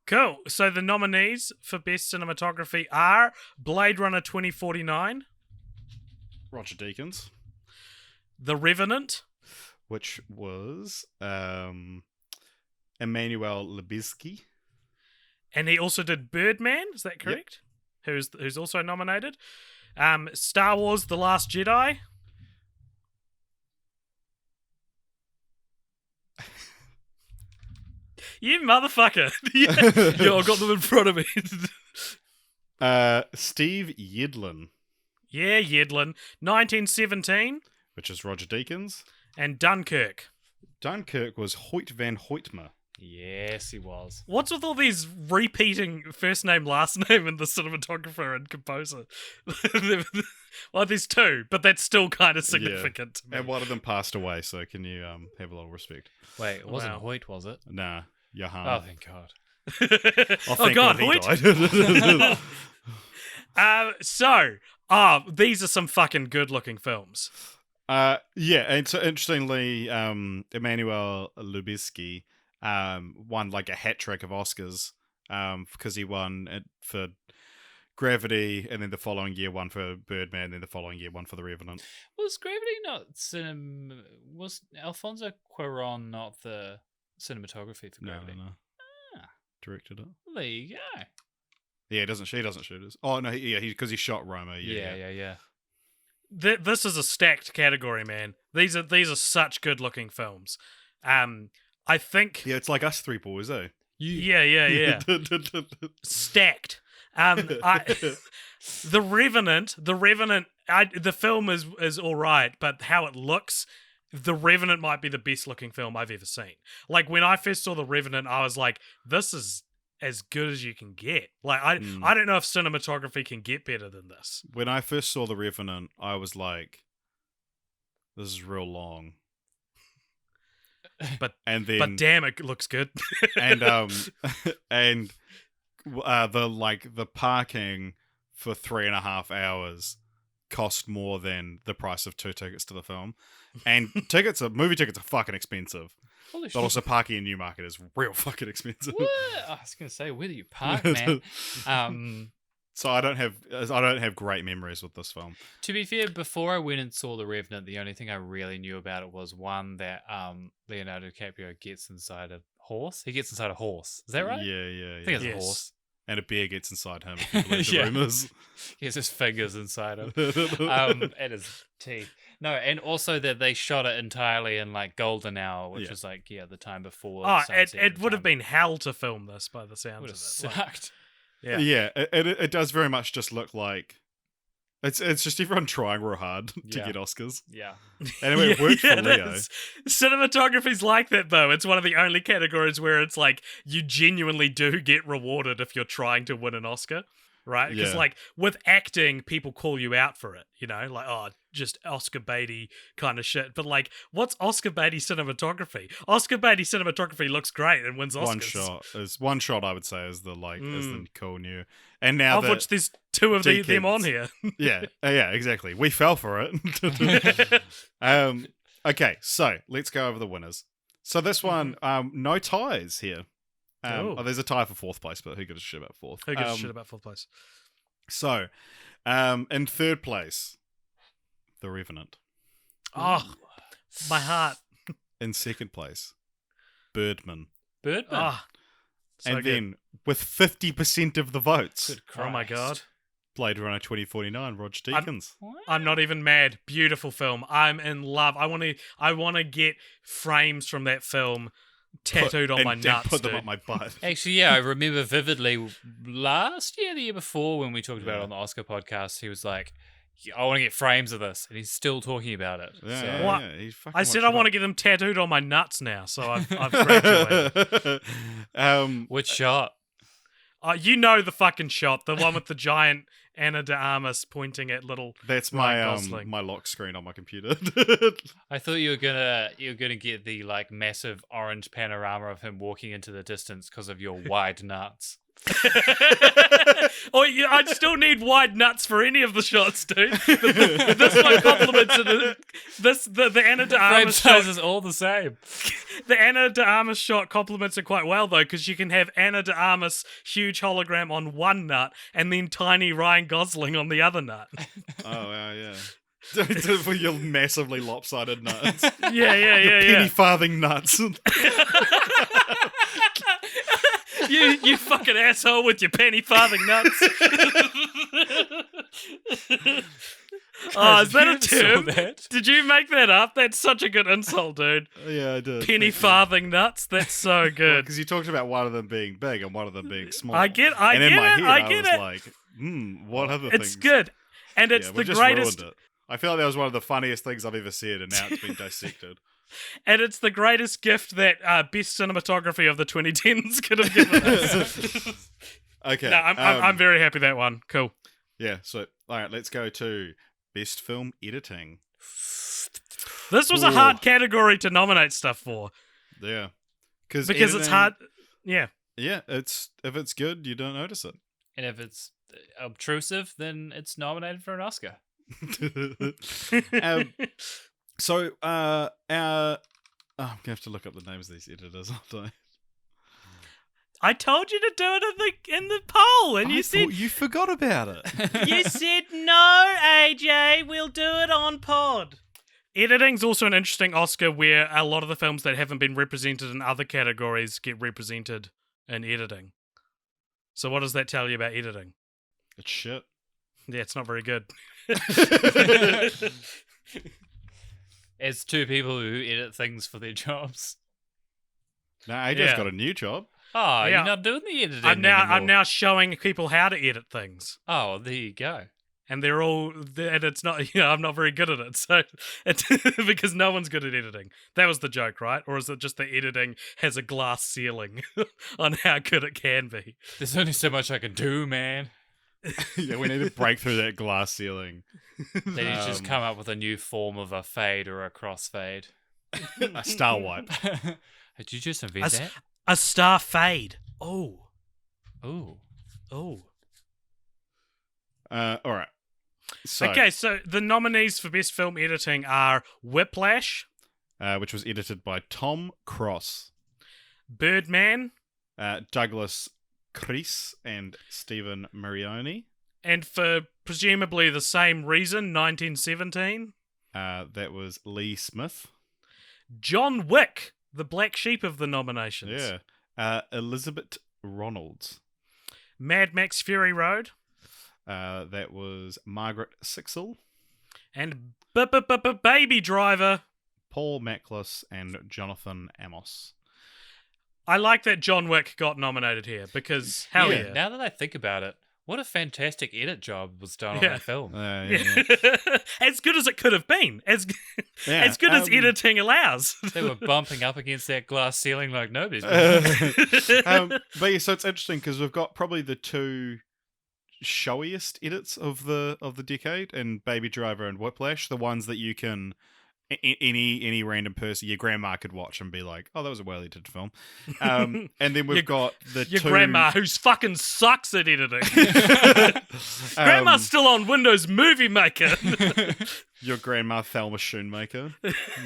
Cool. So the nominees for Best Cinematography are Blade Runner 2049, Roger Deakins, The Revenant, which was Emmanuel Lubezki. and he also did Birdman. Is that correct? Yep. Who's also nominated. Star Wars: The Last Jedi. You motherfucker! Yo, I got them in front of me. Steve Yedlin, Yeah, Yedlin. 1917 which is Roger Deakins. and Dunkirk. Dunkirk was Hoyt van Hoytma. Yes, he was. What's with all these repeating first name, last name in the cinematographer and composer? Well, there's two, but that's still kind of significant to me. And one of them passed away, so can you have a little respect? Wait, it wasn't Wow. Hoyt, was it? Nah, Johan. Oh, thank God. Oh, Oh thank God, he Hoyt! died. These are some fucking good-looking films. Yeah, and so interestingly, Emmanuel Lubezki won like a hat trick of Oscars because he won it for Gravity, and then the following year one for Birdman, and then the following year one for The Revenant. Was Gravity not was Alfonso Cuarón not the cinematography for Gravity? No. Ah. Directed it. Well, there you go. Yeah, he doesn't shoot us. Oh no, because he shot Roma. Yeah. This is a stacked category, man. These are such good-looking films. I think. Yeah, it's like us three boys, eh? Yeah. Stacked. The Revenant. The film is all right, but how it looks, The Revenant might be the best looking film I've ever seen. Like when I first saw The Revenant, I was like, this is as good as you can get. Like I don't know if cinematography can get better than this. When I first saw The Revenant, I was like, this is real long. But then damn, it looks good. and the parking for 3.5 hours cost more than the price of 2 tickets to the film, and movie tickets are fucking expensive. Holy But shit. also parking in Newmarket is real fucking expensive. What? I was gonna say, where do you park, man? So I don't have great memories with this film. To be fair, before I went and saw The Revenant, the only thing I really knew about it was one that Leonardo DiCaprio gets inside a horse. He gets inside a horse. Is that right? Yeah. I think it's Yes. a horse. And a bear gets inside him. If you believe the Yeah. rumors. He has his fingers inside him. And his teeth. No, and also that they shot it entirely in like golden hour, which Yeah. was like the time before. Oh, sunset it would have time. been hell to film this by the sounds Would of have it. Like, sucked. yeah. It does very much just look like it's just everyone trying real hard to Yeah. get Oscars. Yeah. Anyway, it worked for it Leo. is. Cinematography's like that though. It's one of the only categories where it's like you genuinely do get rewarded if you're trying to win an Oscar, right? Because Yeah. like with acting, people call you out for it, you know, like just Oscar baity kind of shit. But like, what's Oscar baity cinematography? Oscar baity cinematography looks great and wins Oscars. One shot I would say is the cool new. And now Of which there's two of them on Deakins- here. yeah, exactly. We fell for it. Okay, so let's go over the winners. So this one, no ties here. Oh. There's a tie for fourth place, but who gives a shit about fourth? Who gives a shit about fourth place? So, in third place, The Revenant. Oh, my heart. In second place, Birdman. Birdman. Ah, so and good. then, with 50% of the votes, Good Oh my Christ. god. Blade Runner 2049, Roger Deakins. I'm not even mad. Beautiful film. I'm in love. I want to get frames from that film tattooed on my nuts. Put them dude. up my butt. Actually, yeah, I remember vividly last year, the year before, when we talked about it Yeah. on the Oscar podcast, he was like, I want to get frames of this. And he's still talking about it. Yeah, So- yeah, What? yeah, he fucking I said I wants want to it get them tattooed on my nuts now, so I've up. graduated. Which shot? You know the fucking shot, the one with the giant Anna de Armas pointing at little. That's Ryan my Gosling. my lock screen on my computer. I thought you were gonna get the like massive orange panorama of him walking into the distance because of your wide nuts. Or I still need wide nuts for any of the shots, dude. This one compliments it. The Anna de Frame Armas shot. size is all the same. The Anna de Armas shot complements it quite well, though, because you can have Anna de Armas huge hologram on one nut and then tiny Ryan Gosling on the other nut. Oh, wow, yeah. For your massively lopsided nuts. Yeah. Penny farthing nuts. You fucking asshole with your penny farthing nuts. Oh, is that a term? Did you make that up? That's such a good insult, dude. Yeah, I did. Penny farthing nuts. That's so good. Because you talked about one of them being big and one of them being small. I get and in it. my head, I was get it. like, what other things? It's good, and it's Yeah, the we've just greatest. ruined it. I feel like that was one of the funniest things I've ever said, and now it's been dissected. And it's the greatest gift that best cinematography of the 2010s could have given us. Okay. No, I'm very happy with that one. Cool. Yeah, so, all right, let's go to best film editing. This was a hard category to nominate stuff for. Yeah. Because editing, it's hard. Yeah. Yeah, if it's good, you don't notice it. And if it's obtrusive, then it's nominated for an Oscar. So, I'm gonna have to look up the names of these editors, aren't I? I told you to do it in the poll, and you said you forgot about it. you said no, AJ. We'll do it on pod. Editing's also an interesting Oscar where a lot of the films that haven't been represented in other categories get represented in editing. So, what does that tell you about editing? It's shit. Yeah, it's not very good. It's two people who edit things for their jobs. No, AJ's Yeah. got a new job. Oh, Yeah. you're not doing the editing I'm anymore. now showing people how to edit things. Oh, there you go. And they're all, and it's not, I'm not very good at it. So, because no one's good at editing. That was the joke, right? Or is it just that editing has a glass ceiling on how good it can be? There's only so much I can do, man. Yeah, we need to break through that glass ceiling. They need to just come up with a new form of a fade or a crossfade. A star wipe. Did you just invent that? A star fade. Oh. Ooh. Oh. All right. So, Okay, so the nominees for Best Film Editing are Whiplash, which was edited by Tom Cross, Birdman, Douglas Crease, and Stephen Marioni. and for presumably the same reason, 1917, That was Lee Smith. John Wick, the black sheep of the nominations. Yeah. Elizabeth Ronalds. Mad Max Fury Road, That was Margaret Sixel, and Baby Driver. Paul Mackless, and Jonathan Amos. I like that John Wick got nominated here because hell yeah. Now that I think about it, what a fantastic edit job was done on Yeah. that film. As good as it could have been. As good as editing allows. They were bumping up against that glass ceiling like nobody's business. But yeah, so it's interesting because we've got probably the two showiest edits of the decade, and Baby Driver and Whiplash, the ones that you can any random person, your grandma could watch and be like, "Oh, that was a well edited film." And then we've got your two... grandma who's fucking sucks at editing. Grandma's still on Windows Movie Maker. Your grandma Thelma Schoonmaker,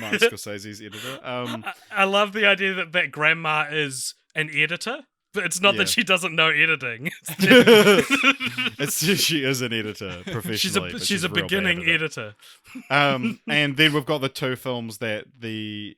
Martin Scorsese's editor. I love the idea that grandma is an editor. But it's not that she doesn't know editing. It's just she is an editor professionally. She's a real beginning bad at it. editor. And then we've got the two films that the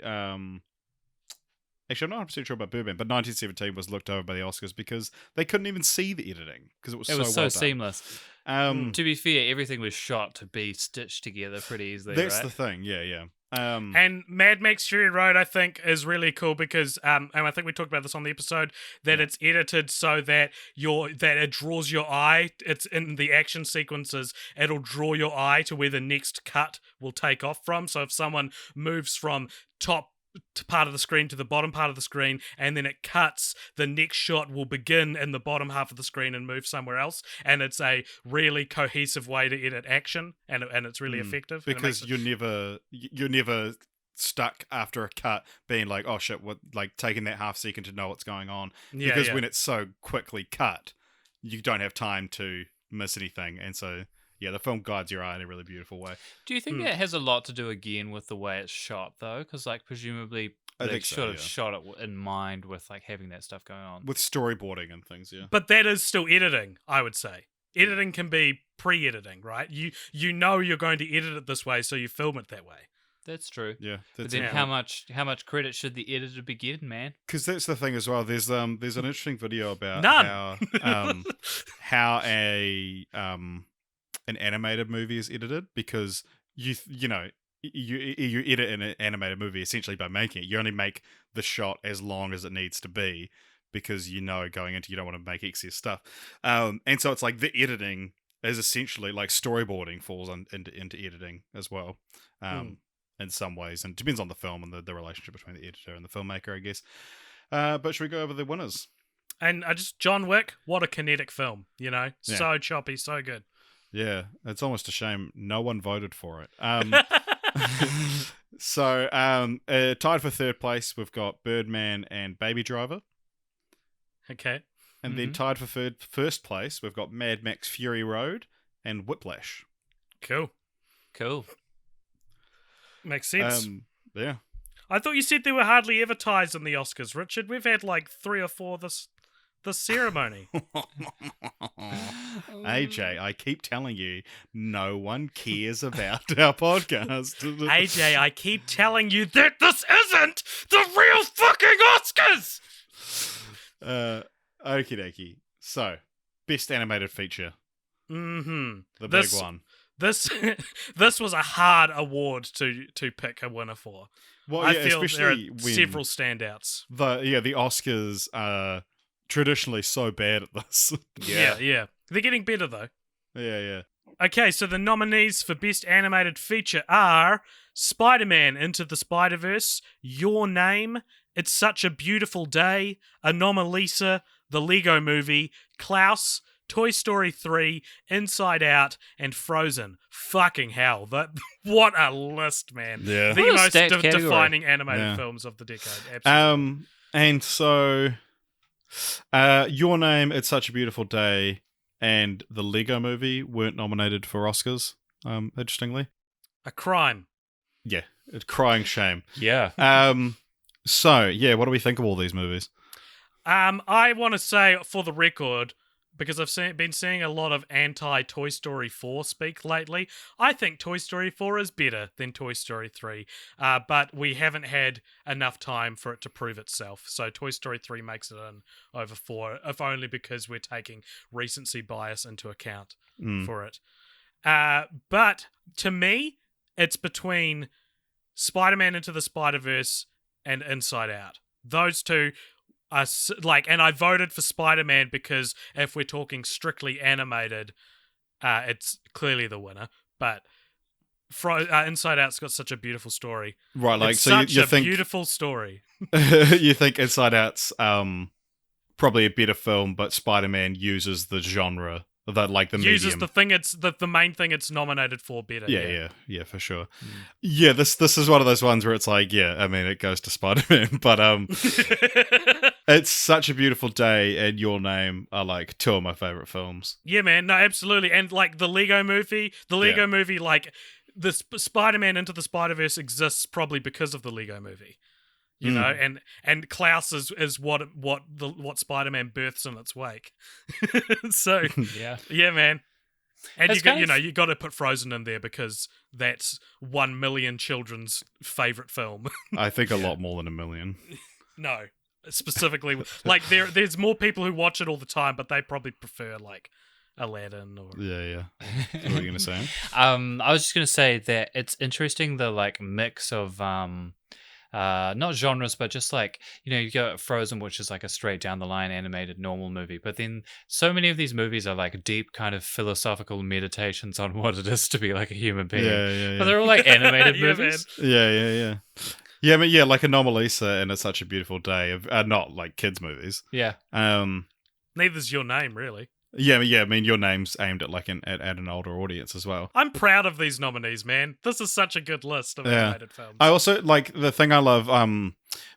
actually I'm not 100% sure about Birdman, but 1917 was looked over by the Oscars because they couldn't even see the editing because it was so well done. Seamless. To be fair, everything was shot to be stitched together pretty easily. That's right? the thing, yeah. And Mad Max Fury Road, I think, is really cool because, and I think we talked about this on the episode, that it's edited so that it draws your eye. It's in the action sequences, it'll draw your eye to where the next cut will take off from. So if someone moves from top part of the screen to the bottom part of the screen and then it cuts, the next shot will begin in the bottom half of the screen and move somewhere else, and it's a really cohesive way to edit action, and it's really effective because you're never stuck after a cut being like, oh shit, what, like taking that half second to know what's going on, because when it's so quickly cut you don't have time to miss anything. And so, yeah, the film guides your eye in a really beautiful way. Do you think that has a lot to do again with the way it's shot, though? Because like presumably I they think so, should have yeah. shot it in mind with like having that stuff going on. With storyboarding and things, yeah. But that is still editing, I would say. Editing can be pre-editing, right? You know you're going to edit it this way, so you film it that way. That's true. Yeah, But that's then it. how much credit should the editor be getting, man? Because that's the thing as well. There's an interesting video about None. how an animated movie is edited, because you edit an animated movie essentially by making it. You only make the shot as long as it needs to be, because going into, you don't want to make excess stuff. And so it's like the editing is essentially like storyboarding falls into editing as well. In some ways, and it depends on the film and the relationship between the editor and the filmmaker, I guess. But should we go over the winners? And John Wick, what a kinetic film, Yeah. so choppy, so good. Yeah, it's almost a shame no one voted for it. So, tied for third place, we've got Birdman and Baby Driver. Okay. And then tied for first place, we've got Mad Max Fury Road and Whiplash. Cool. Makes sense. Yeah. I thought you said there were hardly ever ties in the Oscars, Richard. We've had like 3 or 4 this ceremony. AJ, I keep telling you, no one cares about our podcast. AJ, I keep telling you that this isn't the real fucking Oscars! Okie dokie. So, best animated feature. Mm-hmm. The big one. This was a hard award to pick a winner for. Well, I yeah, feel there are especially when several standouts. the Oscars are traditionally so bad at this. Yeah. They're getting better though. Yeah. Okay, so the nominees for Best Animated Feature are Spider-Man Into the Spider-Verse, Your Name, It's Such a Beautiful Day, Anomalisa, The Lego Movie, Klaus, Toy Story 3, Inside Out, and Frozen. Fucking hell. What a list, man. Yeah. The What a most stacked category. defining animated films of the decade. Absolutely. And so, Your Name, It's Such a Beautiful Day, and the Lego Movie weren't nominated for Oscars, interestingly. A crime. Yeah, a crying shame. Yeah. So, yeah, what do we think of all these movies? I want to say, for the record, because I've been seeing a lot of anti-Toy Story 4 speak lately, I think Toy Story 4 is better than Toy Story 3, but we haven't had enough time for it to prove itself, so Toy Story 3 makes it in over 4, if only because we're taking recency bias into account for it. But to me, it's between Spider-Man Into the Spider-Verse and Inside Out. Those two... and I voted for Spider-Man because if we're talking strictly animated, it's clearly the winner. But Inside Out's got such a beautiful story. Right, like, it's so such you a think beautiful story. you think Inside Out's probably a better film, but Spider-Man uses the genre, the Uses medium. the thing the main thing it's nominated for better. Yeah, for sure. Yeah, this is one of those ones where it's like, yeah, I mean, it goes to Spider-Man, but It's Such a Beautiful Day and Your Name are like 2 of my favorite films. Yeah, man, no, absolutely. And like the Lego movie, movie, like the Spider-Man Into the Spider-Verse exists probably because of the Lego movie. You know, and Klaus is what Spider-Man births in its wake. So yeah, man. And you got to put Frozen in there because that's 1 million children's favorite film. I think a lot more than 1 million. No, specifically, like there's more people who watch it all the time, but they probably prefer like Aladdin or Yeah. What were you gonna say? I was just gonna say that it's interesting the like mix of not genres, but just like, you got Frozen, which is like a straight down the line animated normal movie, but then so many of these movies are like deep kind of philosophical meditations on what it is to be like a human being. Yeah. But they're all like animated Yeah, movies. Yeah. Yeah, I mean, like Anomalisa and It's Such a Beautiful Day are not like kids movies. Yeah. Neither's Your Name, really. Yeah. I mean, Your Name's aimed at like at an older audience as well. I'm proud of these nominees, man. This is such a good list of animated films. I also like the thing I love,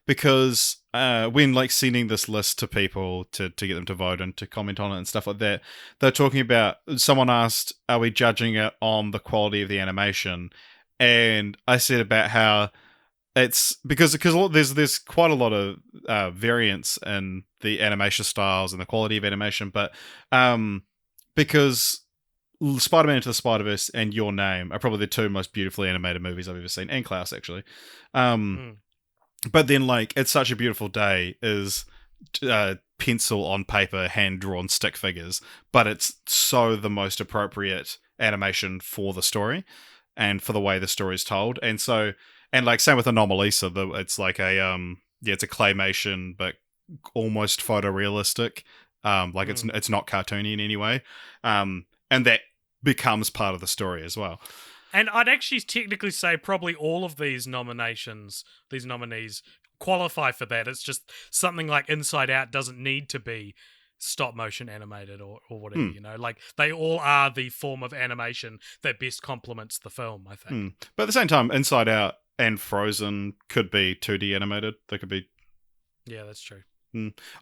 because when like sending this list to people to get them to vote and to comment on it and stuff like that, they're talking about, someone asked, are we judging it on the quality of the animation? And I said about how it's because there's quite a lot of variance in the animation styles and the quality of animation, but because Spider-Man Into the Spider-Verse and Your Name are probably the two most beautifully animated movies I've ever seen, and Klaus actually. But then, like, It's Such a Beautiful Day is pencil on paper, hand-drawn stick figures, but it's so the most appropriate animation for the story and for the way the story is told. And so, and like, same with Anomalisa, it's like it's a claymation, but almost photorealistic. It's not cartoony in any way. And that becomes part of the story as well. And I'd actually technically say probably all of these nominees qualify for that. It's just something like Inside Out doesn't need to be stop motion animated or whatever, you know? Like, they all are the form of animation that best complements the film, I think. But at the same time, Inside Out and Frozen could be 2D animated. They could be... Yeah, that's true.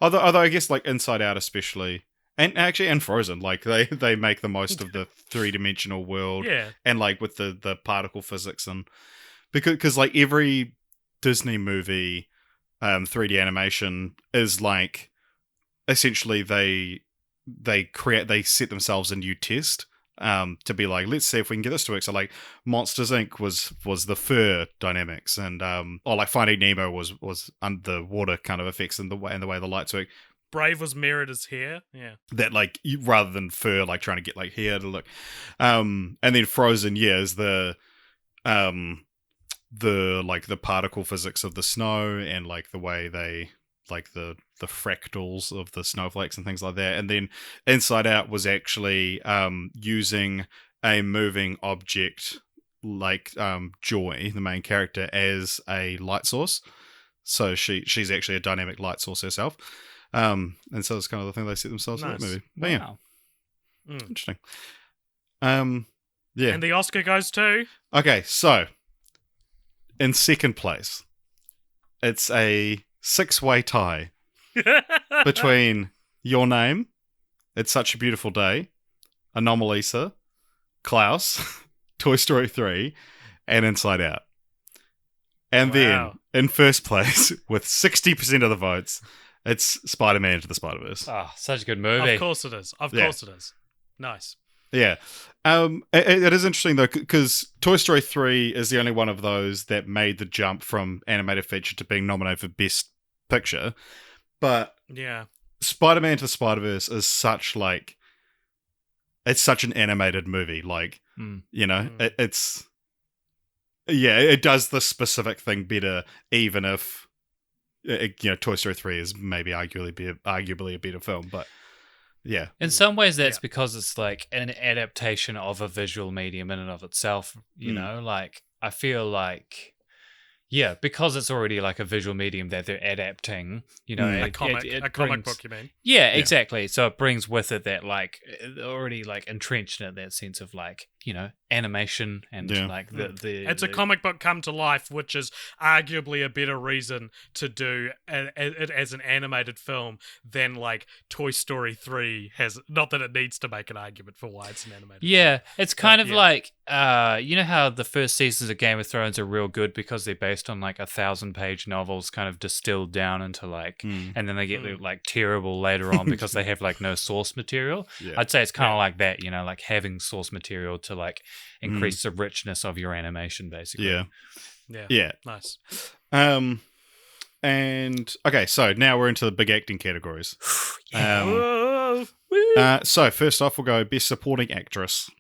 Although I guess, like, Inside Out especially... And Frozen, like they make the most of the 3-dimensional world, and like with the particle physics, and because like every Disney movie, 3D animation is like essentially they set themselves a new test, to be like, let's see if we can get this to work. So like Monsters Inc. was the fur dynamics, and or like Finding Nemo was underwater kind of effects and the way the lights work. Brave was mirrored as hair, that like rather than fur, like trying to get like hair to look, and then Frozen, is the like the particle physics of the snow and like the way they like the fractals of the snowflakes and things like that. And then Inside Out was actually using a moving object like Joy, the main character, as a light source. So she's actually a dynamic light source herself. And so it's kind of the thing they set themselves in that movie. But wow. Interesting. And the Oscar goes to... Okay, so in second place, it's a 6-way tie between Your Name, It's Such a Beautiful Day, Anomalisa, Klaus, Toy Story 3, and Inside Out. And then, in first place, with 60% of the votes, it's Spider-Man Into the Spider-Verse. Oh, such a good movie. Of course it is. Of course it is. Nice. Yeah. It is interesting, though, because Toy Story 3 is the only one of those that made the jump from animated feature to being nominated for Best Picture. But Spider-Man Into the Spider-Verse is such, like... It's such an animated movie. Like, you know, it's... Yeah, it does the specific thing better, even if... Toy Story 3 is maybe arguably a better film, but yeah. In some ways, that's because it's like an adaptation of a visual medium in and of itself. You know, like I feel like, because it's already like a visual medium that they're adapting. You know, a comic book, you mean? Yeah, exactly. So it brings with it that like already like entrenched in it, that sense of like, you know, animation and like it's a comic book come to life, which is arguably a better reason to do it as an animated film than like Toy Story 3 has. Not that it needs to make an argument for why it's an animated film. It's kind of like you know how the first seasons of Game of Thrones are real good because they're based on like 1,000-page novels kind of distilled down into like and then they get like terrible later on because they have like no source material. I'd say it's kind of like that, you know, like having source material to like increase the richness of your animation, basically. Yeah. Nice. And okay, so now we're into the big acting categories. So first off, we'll go Best Supporting Actress.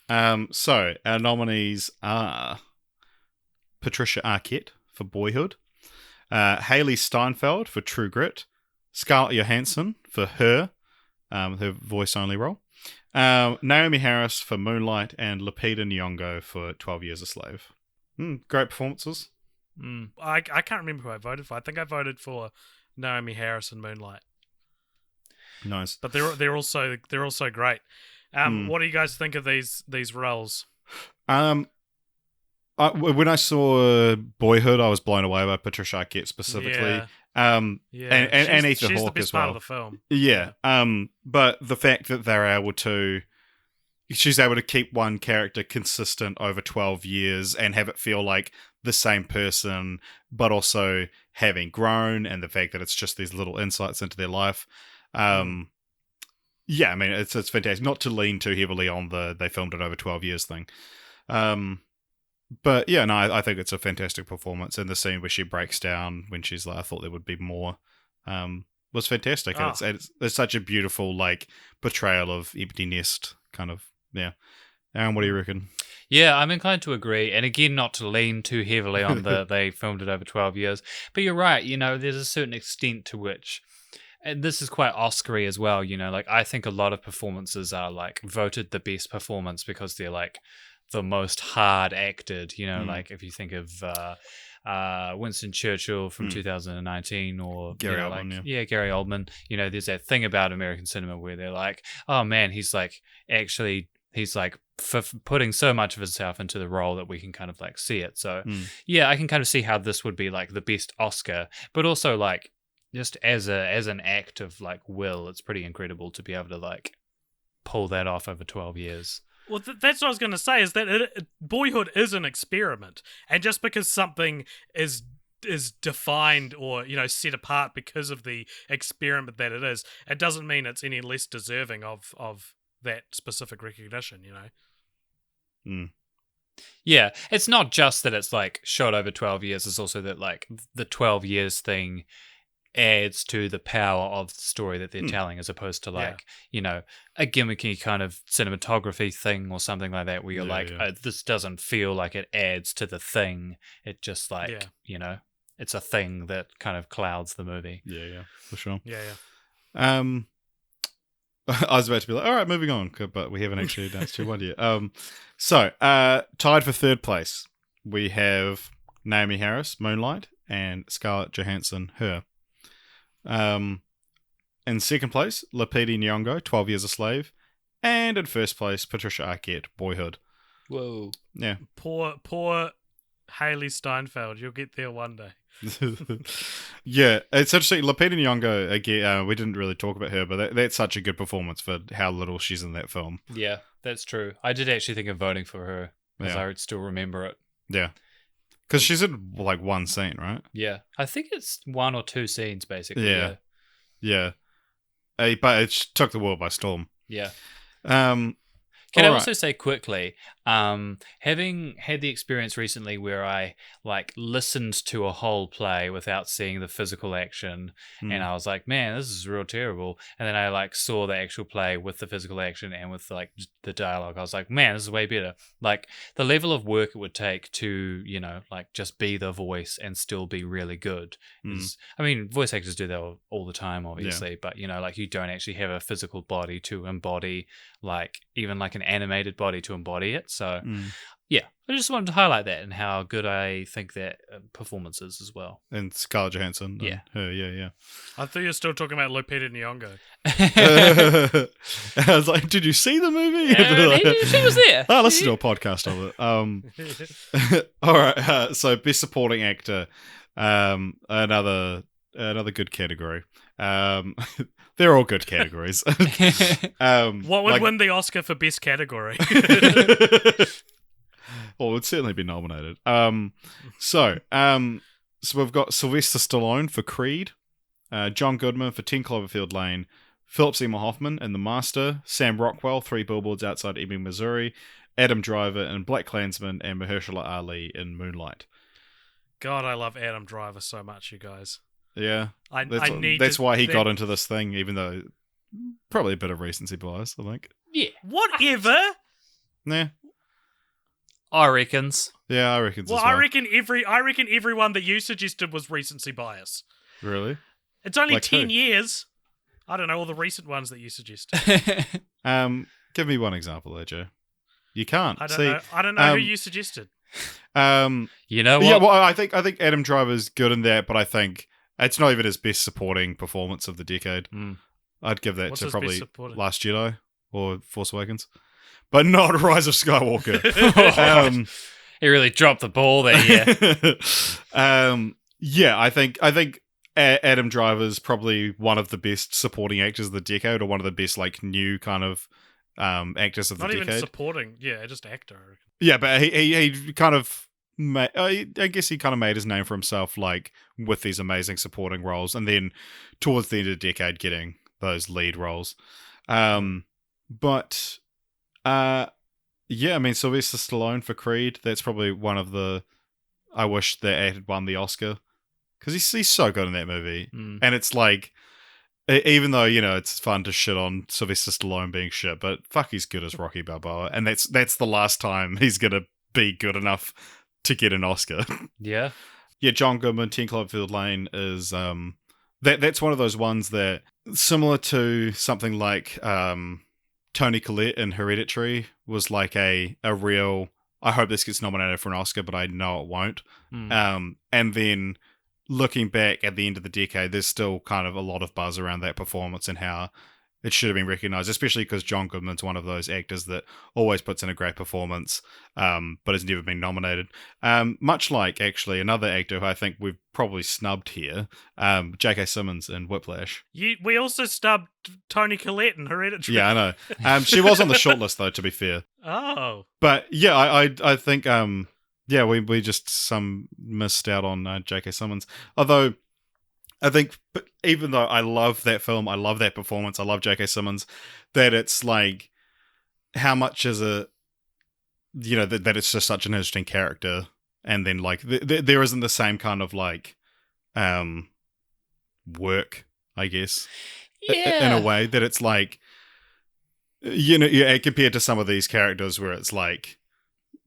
So our nominees are Patricia Arquette for Boyhood, Haley Steinfeld for True Grit, Scarlett Johansson for Her, her voice-only role, Naomi Harris for Moonlight, and Lupita Nyong'o for 12 Years a Slave. Great performances. I can't remember who I voted for. I think I voted for Naomi Harris and Moonlight. Nice, but they're also great. What do you guys think of these roles? When I saw Boyhood, I was blown away by Patricia Arquette specifically. Yeah, and she's Ethan the Hawke best as part well. of the film. Yeah. But the fact that she's able to keep one character consistent over 12 years and have it feel like the same person, but also having grown, and the fact that it's just these little insights into their life. Yeah, I mean, it's fantastic. Not to lean too heavily on they filmed it over 12 years thing. But yeah, no, I think it's a fantastic performance. And the scene where she breaks down when she's like, I thought there would be more, was fantastic. And it's such a beautiful, like, portrayal of empty nest kind of, yeah. Aaron, what do you reckon? Yeah, I'm inclined to agree. And again, not to lean too heavily on they filmed it over 12 years. But you're right, there's a certain extent to which, and this is quite Oscar-y as well, like I think a lot of performances are like voted the best performance because they're like the most hard acted, like if you think of Winston Churchill from 2019 or Gary Oldman, Gary Oldman, there's that thing about American cinema where they're like, oh man, he's like putting so much of himself into the role that we can kind of like see it. So yeah, I can kind of see how this would be like the best Oscar, but also like just as an act of like will, it's pretty incredible to be able to like pull that off over 12 years. Well, that's what I was going to say, is that Boyhood is an experiment. And just because something is defined or, set apart because of the experiment that it is, it doesn't mean it's any less deserving of that specific recognition, Yeah, it's not just that it's like shot over 12 years, it's also that like the 12 years thing adds to the power of the story that they're telling, as opposed to like a gimmicky kind of cinematography thing or something like that where you're this doesn't feel like it adds to the thing, it just like it's a thing that kind of clouds the movie. Yeah, for sure. Yeah. I was about to be like, all right, moving on, but we haven't actually announced who won yet. So tied for third place, we have Naomi Harris, Moonlight, and Scarlett Johansson, Her. In second place, Lupita Nyong'o, 12 Years a Slave, and in first place, Patricia Arquette, Boyhood. Whoa. Yeah. Poor Haley Steinfeld. You'll get there one day. Yeah, it's interesting. Lupita Nyong'o, again, we didn't really talk about her, but that's such a good performance for how little she's in that film. Yeah, that's true. I did actually think of voting for her, because I still remember it. Yeah. Because she's in, like, one scene, right? Yeah. I think it's one or two scenes, basically. Yeah. But it took the world by storm. Yeah. Can I also say quickly, having had the experience recently where I like listened to a whole play without seeing the physical action, and I was like, man, this is real terrible. And then I like saw the actual play with the physical action and with like the dialogue. I was like, man, this is way better. Like the level of work it would take to, like just be the voice and still be really good. I mean, voice actors do that all the time, obviously, but like you don't actually have a physical body to embody, like even like an animated body to embody it. So yeah, I just wanted to highlight that and how good I think that performance is as well. And Scarlett Johansson. Yeah. Her, yeah. I thought you were still talking about Lupita Nyong'o. I was like, did you see the movie? She was there. I listened to a podcast of it. All right, so best supporting actor, another good category. They're all good categories. What would win the Oscar for best category? Well, it would certainly be nominated. So we've got Sylvester Stallone for Creed, John Goodman for 10 Cloverfield Lane, Philip Seymour Hoffman in The Master, Sam Rockwell, 3 Billboards Outside Ebbing, Missouri, Adam Driver in Black Klansman, and Mahershala Ali in Moonlight. God, I love Adam Driver so much, you guys. Yeah, that's why he got into this thing, even though probably a bit of recency bias, I think. Yeah, whatever. Nah, I reckons. Yeah, I reckon. Well, I reckon everyone that you suggested was recency bias. Really? It's only like 10 who? years. I don't know all the recent ones that you suggested. Give me one example, there, Joe. You can't. I don't know who you suggested. You know what? Yeah, well, I think Adam Driver's good in that, but I think it's not even his best supporting performance of the decade. I'd give that to probably Last Jedi or Force Awakens, but not Rise of Skywalker. He really dropped the ball there. Yeah. Yeah, I think Adam Driver's probably one of the best supporting actors of the decade, or one of the best like new kind of actors of the Not decade. even supporting, yeah, just actor. I reckon. Yeah, but he kind of I guess he kind of made his name for himself, like with these amazing supporting roles, and then towards the end of the decade, getting those lead roles. But yeah, I mean Sylvester Stallone for Creed. That's probably one of the. I wish that it had won the Oscar because he's so good in that movie, and it's like. Even though it's fun to shit on Sylvester Stallone being shit, but fuck, he's good as Rocky Balboa, and that's the last time he's gonna be good enough to get an Oscar. Yeah. Yeah, John Goodman, 10 Cloverfield Lane is that's one of those ones that similar to something like Toni Collette in Hereditary was like a real. I hope this gets nominated for an Oscar, but I know it won't. And then. Looking back at the end of the decade, there's still kind of a lot of buzz around that performance and how it should have been recognized, especially because John Goodman's one of those actors that always puts in a great performance, but has never been nominated. Much like, actually, another actor who I think we've probably snubbed here, J.K. Simmons in Whiplash. We also snubbed Toni Collette in Hereditary. Yeah, I know. She was on the shortlist, though, to be fair. Oh. But, yeah, I think... yeah, we just missed out on J.K. Simmons. Although, I think, even though I love that film, I love that performance, I love J.K. Simmons, that it's like, how much is it, that it's just such an interesting character, and then like there isn't the same kind of like, work, I guess, in a way that it's like, compared to some of these characters where it's like.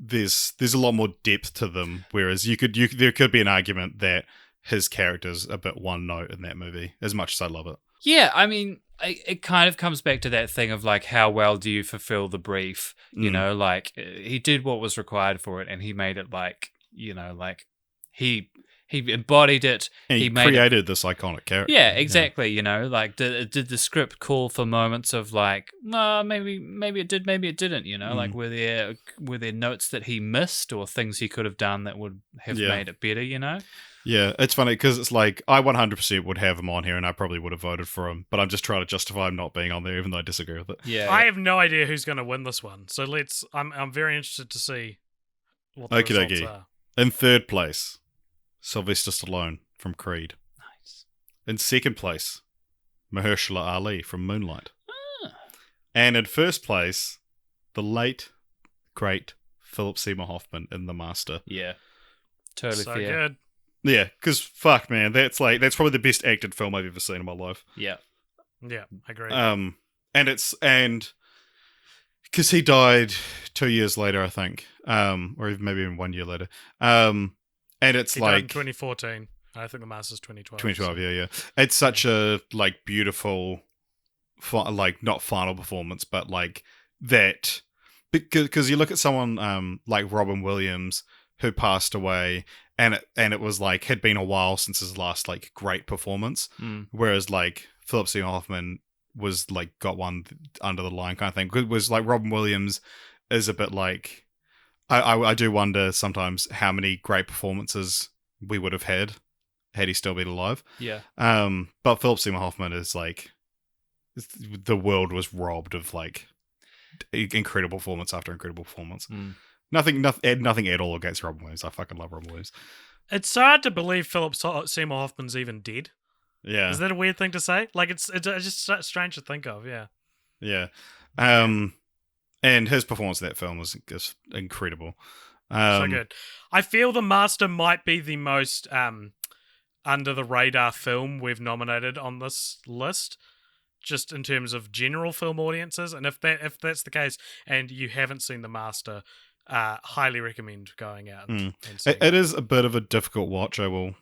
There's a lot more depth to them, whereas there could be an argument that his character's a bit one note in that movie, as much as I love it. Yeah, I mean, it kind of comes back to that thing of like, how well do you fulfill the brief? Like he did what was required for it, and he made it like, like he embodied it. And he created this iconic character. Yeah, exactly. Like did the script call for moments of like, maybe it did, maybe it didn't. Like were there notes that he missed or things he could have done that would have made it better? Yeah, it's funny because it's like I 100% would have him on here, and I probably would have voted for him, but I'm just trying to justify him not being on there, even though I disagree with it. Yeah, I have no idea who's going to win this one, so I'm very interested to see what the results are. In third place. Sylvester Stallone from Creed. Nice. In second place, Mahershala Ali from Moonlight. And in first place, the late, great Philip Seymour Hoffman in The Master. Yeah. Totally so fair. Good. Yeah, because fuck, man, that's probably the best acted film I've ever seen in my life. Yeah. Yeah, I agree. And because he died 2 years later, I think, or even maybe even 1 year later. And it's he like died in 2014. I think The Master's 2012. 2012, yeah. It's such a like beautiful, like not final performance, but like that because you look at someone like Robin Williams who passed away, and it was like had been a while since his last like great performance, whereas like Philip Seymour Hoffman was like got one under the line kind of thing. It was like Robin Williams is a bit like. I do wonder sometimes how many great performances we would have had he still been alive. Yeah. But Philip Seymour Hoffman is like the world was robbed of like incredible performance after incredible performance. Nothing at all against Robin Williams. I fucking love Robin Williams. It's hard to believe Philip Seymour Hoffman's even dead. Yeah. Is that a weird thing to say? Like it's just strange to think of. Yeah. Yeah. And his performance in that film was just incredible. So good. I feel The Master might be the most under the radar film we've nominated on this list, just in terms of general film audiences. And if that's the case, and you haven't seen The Master, highly recommend going out and seeing it is a bit of a difficult watch. I will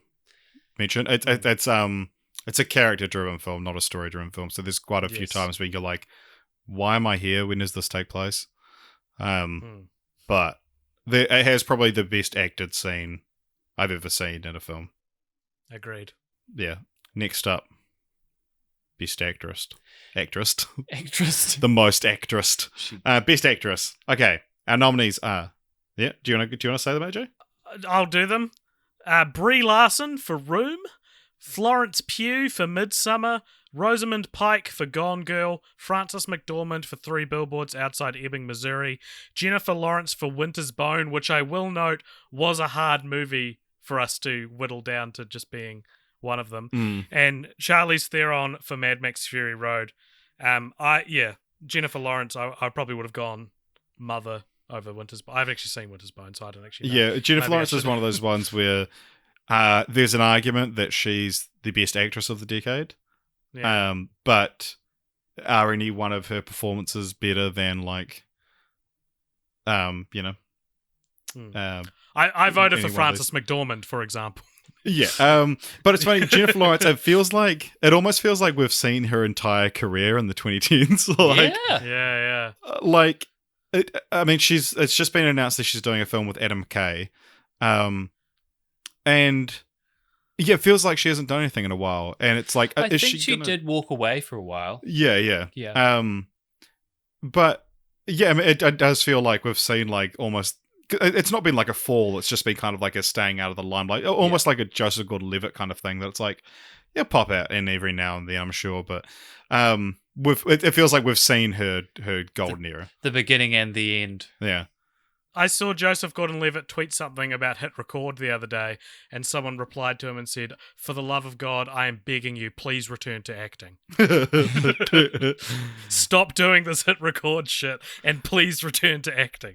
mention it's a character driven film, not a story driven film. So there's quite a few times where you're like, why am I here? When does this take place? But it has probably the best acted scene I've ever seen in a film. Agreed. Yeah. Next up, best actress. Actress. The most actress. Best actress. Okay. Our nominees are. Yeah. Do you want to say them, AJ? I'll do them. Brie Larson for Room, Florence Pugh for Midsummer, Rosamund Pike for Gone Girl, Frances McDormand for 3 Billboards Outside Ebbing, Missouri, Jennifer Lawrence for Winter's Bone, which I will note was a hard movie for us to whittle down to just being one of them, and Charlize Theron for Mad Max Fury Road. Jennifer Lawrence, I probably would have gone Mother over Winter's Bone. I've actually seen Winter's Bone, so I don't actually know. Yeah, Jennifer Maybe Lawrence is one of those ones where there's an argument that she's the best actress of the decade. Yeah. But are any one of her performances better than I voted for any one of Frances McDormand, for example. Yeah, but it's funny, Jennifer Lawrence, it almost feels like we've seen her entire career in the 2010s. Yeah. It's just been announced that she's doing a film with Adam McKay. And yeah, it feels like she hasn't done anything in a while. And it's like, I is think she gonna... did walk away for a while. Yeah. But yeah, I mean, it does feel like we've seen almost. It's not been like a fall. It's just been kind of like a staying out of the limelight, almost like a Joseph Gordon-Levitt kind of thing. That it's like, pop out in every now and then, I'm sure, but it feels like we've seen her golden era, the beginning and the end. Yeah. I saw Joseph Gordon-Levitt tweet something about hit record the other day, and someone replied to him and said, "For the love of God, I am begging you, please return to acting. Stop doing this hit record shit, and please return to acting."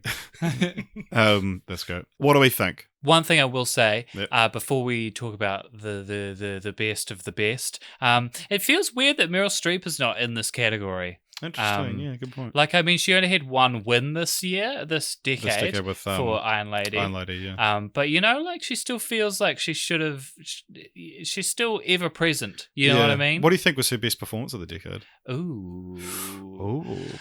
That's good. What do we think? One thing I will say, before we talk about the best of the best, it feels weird that Meryl Streep is not in this category. Interesting, yeah, good point. She only had one win this decade with for Iron Lady. Iron Lady, yeah. But she still feels like she should have. She's still ever present. You know what I mean? What do you think was her best performance of the decade? Ooh,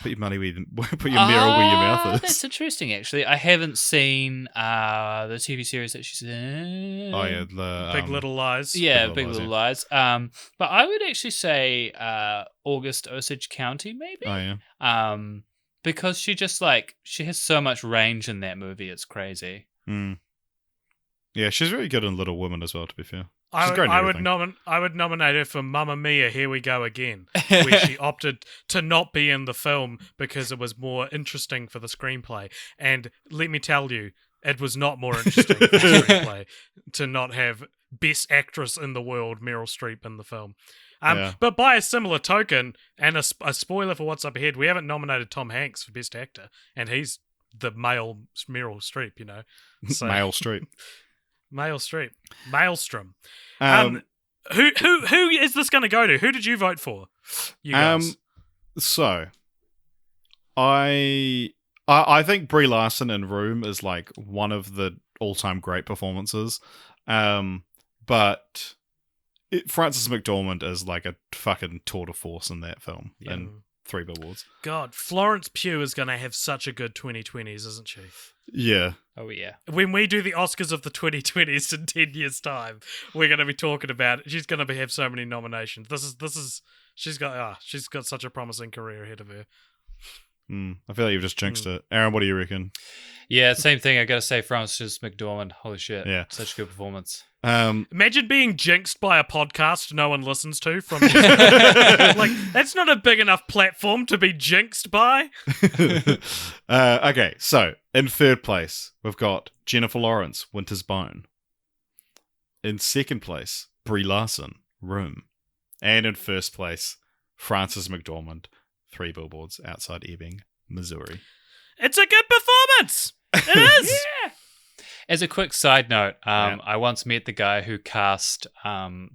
put your money where put your mirror where your mouth is. That's interesting. Actually, I haven't seen the TV series that she's in. Oh yeah, the Big Little Lies. Yeah, Big Little Lies. But I would actually say August Osage County, maybe. Oh yeah. Because she just she has so much range in that movie. It's crazy. Yeah, she's really good in Little Women as well. To be fair, I would nominate her for Mamma Mia, Here We Go Again, where she opted to not be in the film because it was more interesting for the screenplay. And let me tell you, it was not more interesting for the screenplay to not have Best Actress in the World, Meryl Streep, in the film. But by a similar token, and a spoiler for what's up ahead, we haven't nominated Tom Hanks for Best Actor, and he's the male Meryl Streep, So, Male Streep. Male Streep. Maelstrom. Who is this going to go to? Who did you vote for? You guys. So, I think Brie Larson in Room is one of the all-time great performances, but Frances McDormand is a fucking tour de force in that film in 3 Billboards. God, Florence Pugh is going to have such a good 2020s, isn't she? Yeah. Oh yeah. When we do the Oscars of the 2020s in 10 years' time, we're going to be talking about it. She's going to have so many nominations. She's got such a promising career ahead of her. I feel like you've just jinxed it. Aaron, what do you reckon? Yeah, same thing. I gotta say, Frances McDormand. Holy shit! Yeah, such a good performance. Imagine being jinxed by a podcast no one listens to. From that's not a big enough platform to be jinxed by. Okay, so in third place we've got Jennifer Lawrence, Winter's Bone. In second place, Brie Larson, Room, and in first place, Frances McDormand, 3 Billboards Outside Ebbing, Missouri. It's a good performance. It is. Yeah. As a quick side note, I once met the guy who cast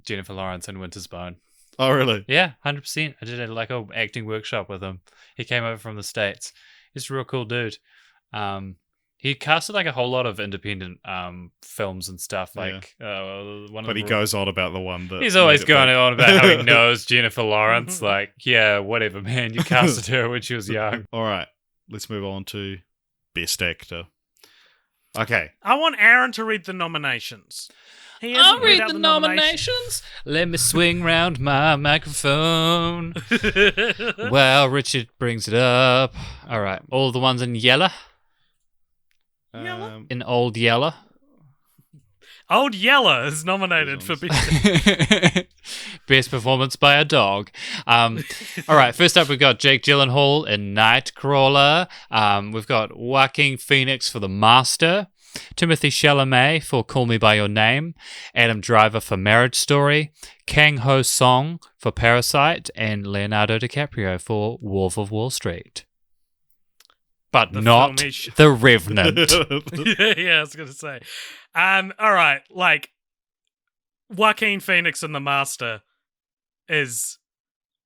Jennifer Lawrence in Winter's Bone. Oh, really? Yeah, 100%. I did an acting workshop with him. He came over from the States. He's a real cool dude. He casted a whole lot of independent films and stuff. But he goes on about the one that he's always going on about how he knows Jennifer Lawrence. Whatever, man. You casted her when she was young. All right, let's move on to Best Actor. Okay. I want Aaron to read the nominations. I'll read the nominations. Let me swing round my microphone while Richard brings it up. All right, all the ones in yellow. In old yellow. Old Yeller is nominated for best. Best performance by a dog. All right, first up we've got Jake Gyllenhaal in Nightcrawler. We've got Joaquin Phoenix for The Master, Timothy Chalamet for Call Me By Your Name, Adam Driver for Marriage Story, Kang Ho Song for Parasite, and Leonardo DiCaprio for Wolf of Wall Street. But The not film he The Revenant. Yeah, I was gonna say. All right, like Joaquin Phoenix in The Master is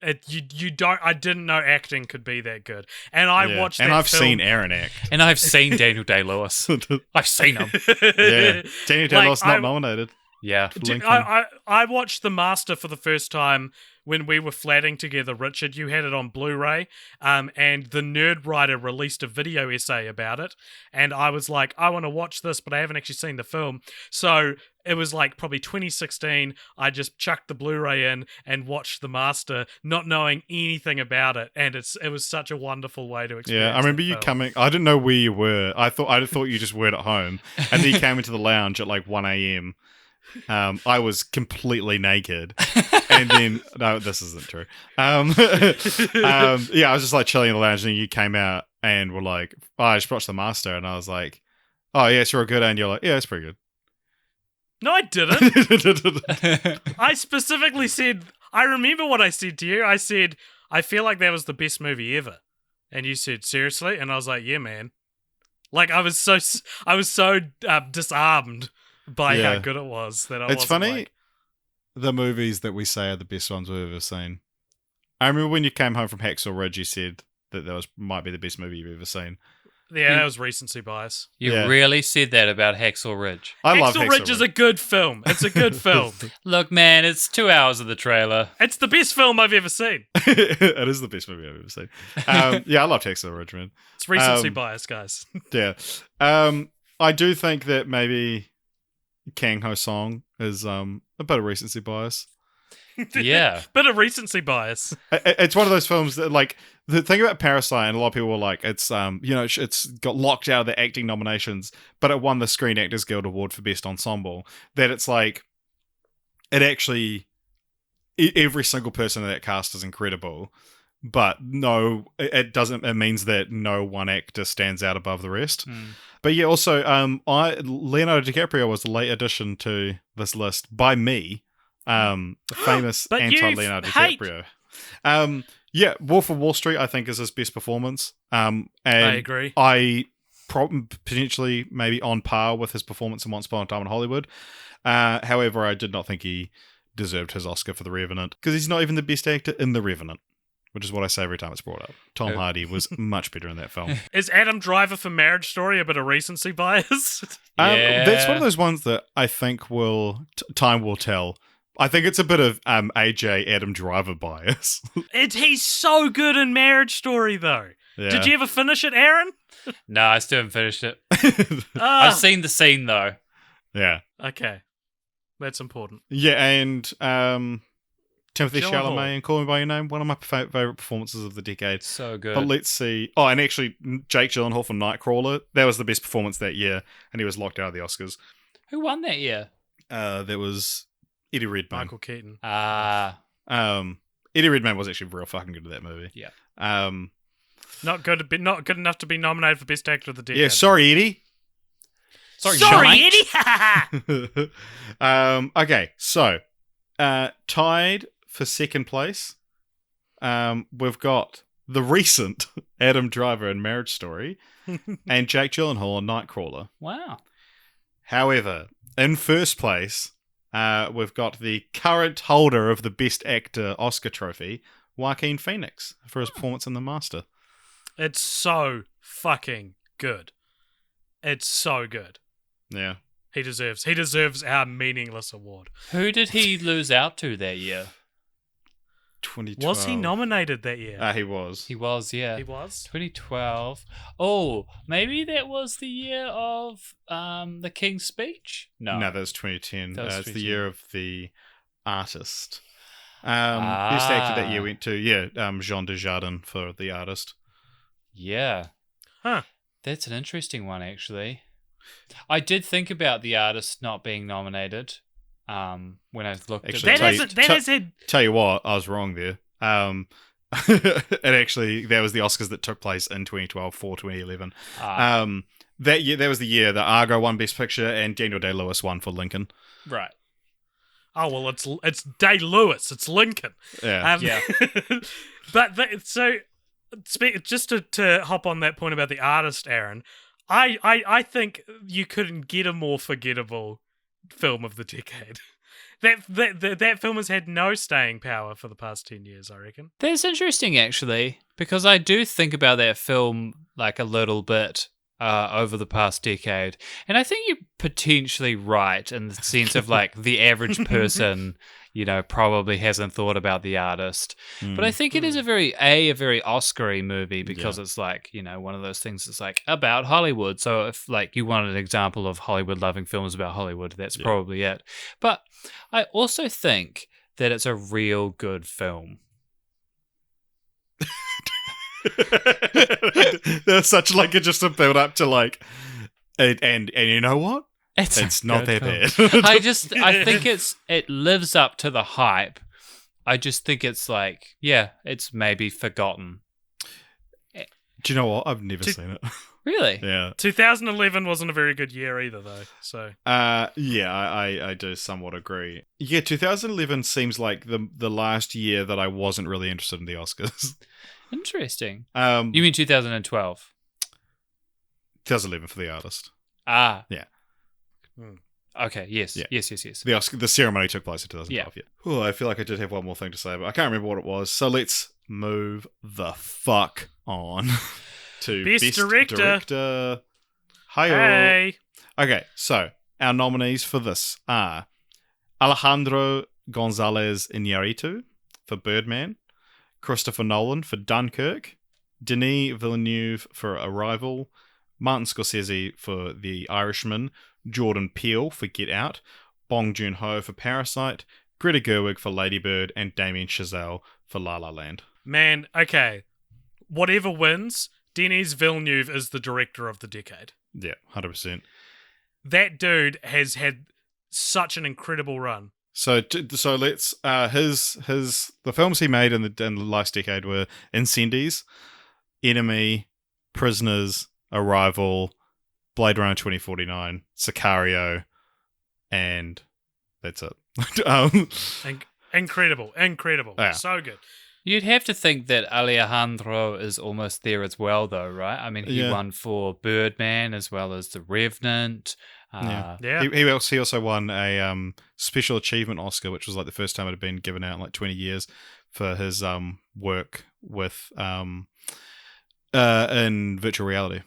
it. You don't. I didn't know acting could be that good, and I Yeah. watched. And that I've film. seen Aaron act. And I've seen Daniel Day-Lewis. I've seen him. Yeah. Daniel Day-Lewis Like, not nominated. Yeah. Lincoln. I watched The Master for the first time when we were flatting together, Richard. You had it on Blu-ray, and the Nerd Writer released a video essay about it, and I was like, I want to watch this, but I haven't actually seen the film. So it was like probably 2016. I just chucked the Blu-ray in and watched The Master, not knowing anything about it, and it was such a wonderful way to experience. Yeah, I remember that you film. coming. I didn't know where you were. I thought you just weren't at home, and then you came into the lounge at like 1 a.m. I was completely naked, and then no, this isn't true. Yeah, I was just like chilling in the lounge, and you came out and were like, "Oh, I just watched The Master," and I was like, "Oh, yeah, it's real good," and you're like, "Yeah, it's pretty good." No, I didn't. I specifically said, I remember what I said to you. I said, I feel like that was the best movie ever. And you said, seriously? And I was like, yeah, man. Like, I was so disarmed by how Yeah. good it was that I It's wasn't funny, like, the movies that we say are the best ones we've ever seen. I remember when you came home from Hacksaw Ridge, you said that might be the best movie you've ever seen. yeah, that was recency bias. You Yeah. really said that about Hacksaw Ridge. I love Hacksaw Ridge is a good film. It's a good film. Look, man, it's 2 hours of the trailer. It's the best film I've ever seen. It is the best movie I've ever seen. Yeah, I love Hacksaw Ridge, man. It's recency bias, guys. Yeah. I do think that maybe Kang Ho Song is a bit of recency bias. Yeah. Bit of recency bias. It's one of those films that, like, the thing about Parasite, and a lot of people were like, it's it's got locked out of the acting nominations, but it won the Screen Actors Guild Award for Best Ensemble. That it's like, it actually, every single person in that cast is incredible, but no, it doesn't. It means that no one actor stands out above the rest. But yeah, also, Leonardo DiCaprio was a late addition to this list by me. Famous But you anti-Leonardo hate- DiCaprio. Yeah, Wolf of Wall Street, I think, is his best performance. And I agree. I potentially maybe on par with his performance in Once Upon a Time in Hollywood. However, I did not think he deserved his Oscar for The Revenant, because he's not even the best actor in The Revenant, which is what I say every time it's brought up. Tom Hardy was much better in that film. Is Adam Driver for Marriage Story a bit of recency bias? That's one of those ones that I think time will tell. I think it's a bit of AJ Adam Driver bias. He's so good in Marriage Story, though. Yeah. Did you ever finish it, Aaron? No, I still haven't finished it. Ah, I've seen the scene, though. Yeah. okay. That's important. Yeah, and Timothy Gyllenhaal. Chalamet and Call Me By Your Name, one of my favorite performances of the decade. So good. But let's see. Oh, and actually, Jake Gyllenhaal for Nightcrawler, that was the best performance that year, and he was locked out of the Oscars. Who won that year? There was Eddie Redmayne. Michael Keaton. Eddie Redmayne was actually real fucking good at that movie. Yeah. Not good enough to be nominated for Best Actor of the Decade. Yeah, sorry, Eddie. Sorry, mate. Eddie! Okay, so tied for second place, we've got the recent Adam Driver in Marriage Story and Jake Gyllenhaal in Nightcrawler. Wow. However, in first place, we've got the current holder of the Best Actor Oscar trophy, Joaquin Phoenix, for his performance in The Master. It's so fucking good. It's so good. Yeah. He deserves our meaningless award. Who did he lose out to that year? 2012. Was he nominated that year? He was. He was, yeah. He was? 2012. Oh, maybe that was the year of the King's Speech? No. No, that was 2010. That was It's the 2010. year of The Artist. Best actor that year went to, Jean Dujardin for The Artist. Yeah. Huh. That's an interesting one, actually. I did think about The Artist not being nominated. When I looked Actually, at That has had. Tell you what, I was wrong there. And actually, that was the Oscars that took place in 2012 for 2011. That year, that was the year that Argo won Best Picture and Daniel Day-Lewis won for Lincoln. right. Oh well, it's Day-Lewis. It's Lincoln. Yeah. Yeah. Just to hop on that point about The Artist, Aaron, I think you couldn't get a more forgettable film of the decade. That film has had no staying power for the past 10 years, I reckon. That's interesting, actually, because I do think about that film like a little bit over the past decade, and I think you're potentially right in the sense of like the average person, probably hasn't thought about The Artist, but I think it is a very Oscar-y movie because it's like one of those things that's like about Hollywood. So if like you wanted an example of Hollywood loving films about Hollywood, that's probably it. But I also think that it's a real good film. There's such like just a build up to like, and you know what? It's not that bad. I think it lives up to the hype. I just think it's like, it's maybe forgotten. Do you know what? I've never seen it. Really? Yeah. 2011 wasn't a very good year either, though. So. I do somewhat agree. Yeah, 2011 seems like the last year that I wasn't really interested in the Oscars. Interesting. You mean 2012? 2011 for The Artist. Ah. Yeah. Okay. Yes. Yeah. Yes. The ceremony took place in 2012. Yeah. Oh, I feel like I did have one more thing to say, but I can't remember what it was. So let's move the fuck on to Best Director. Hi-yo. Hey. Okay, so our nominees for this are Alejandro González Iñárritu for Birdman, Christopher Nolan for Dunkirk, Denis Villeneuve for Arrival, Martin Scorsese for The Irishman, Jordan Peele for Get Out, Bong Joon-ho for Parasite, Greta Gerwig for Lady Bird, and Damien Chazelle for La La Land. Man, okay. Whatever wins, Denis Villeneuve is the director of the decade. Yeah, 100%. That dude has had such an incredible run. So let's the films he made in the last decade were Incendies, Enemy, Prisoners, Arrival, Blade Runner 2049, Sicario, and that's it. Incredible. Yeah. So good. You'd have to think that Alejandro is almost there as well, though, right? I mean, he won for Birdman as well as The Revenant. He also won a special achievement Oscar, which was like the first time it had been given out in like 20 years for his work with in virtual reality.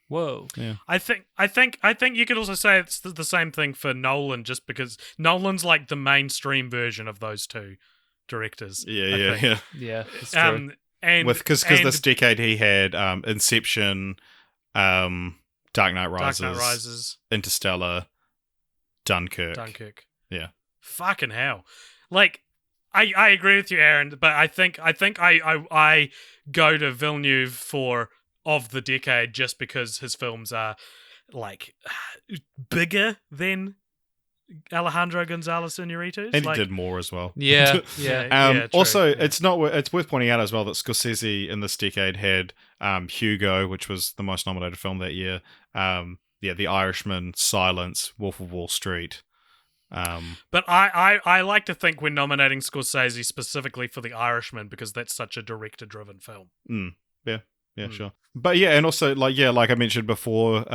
Whoa. Yeah. I think you could also say it's the same thing for Nolan, just because Nolan's like the mainstream version of those two directors. Yeah. Yeah, it's true. And because this decade he had Inception, Dark Knight Rises, Interstellar, Dunkirk. Yeah. Fucking hell. Like, I agree with you, Aaron, but I think I go to Villeneuve for of the decade just because his films are like bigger than Alejandro González Iñárritu's. And he did more as well. Yeah. True, also, yeah. it's worth pointing out as well that Scorsese in this decade had Hugo, which was the most nominated film that year. The Irishman, Silence, Wolf of Wall Street. But I like to think we're nominating Scorsese specifically for The Irishman because that's such a director-driven film. Sure. But yeah, and also like I mentioned before,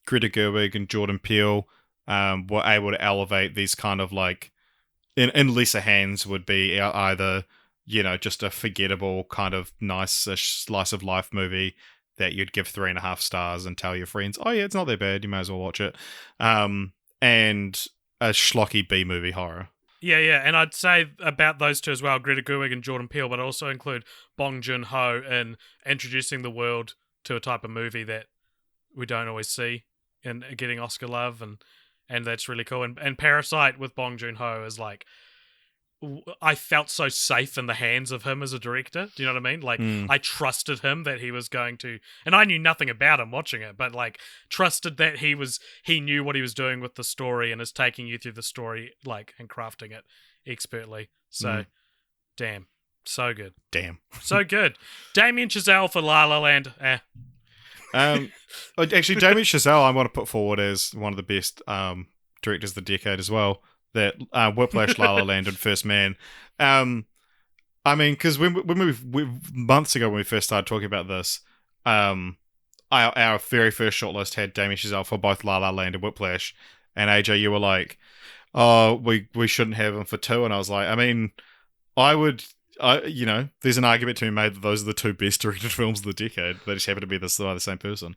Greta Gerwig and Jordan Peele were able to elevate these kind of like in lesser hands would be either just a forgettable kind of nice-ish slice of life movie that you'd give 3.5 stars and tell your friends, oh yeah, it's not that bad, you may as well watch it, and a schlocky B movie horror. Yeah, and I'd say about those two as well, Greta Gerwig and Jordan Peele, but I also include Bong Joon-ho in introducing the world to a type of movie that we don't always see and getting Oscar love, and that's really cool. And Parasite with Bong Joon-ho is like I felt so safe in the hands of him as a director. Do you know what I mean? Like, I trusted him that he was going to, and I knew nothing about him watching it, but like trusted that he knew what he was doing with the story and is taking you through the story, like, and crafting it expertly. So, damn, so good, so good. Damien Chazelle for La La Land. Actually, Damien Chazelle, I want to put forward as one of the best directors of the decade as well. That Whiplash, La La Land, and First Man. I mean, because when we months ago when we first started talking about this, our very first shortlist had Damien Chazelle for both La La Land and Whiplash, and AJ, you were like, "Oh, we shouldn't have him for two," and I was like, I mean, there's an argument to be made that those are the two best directed films of the decade. They just happen to be the same person.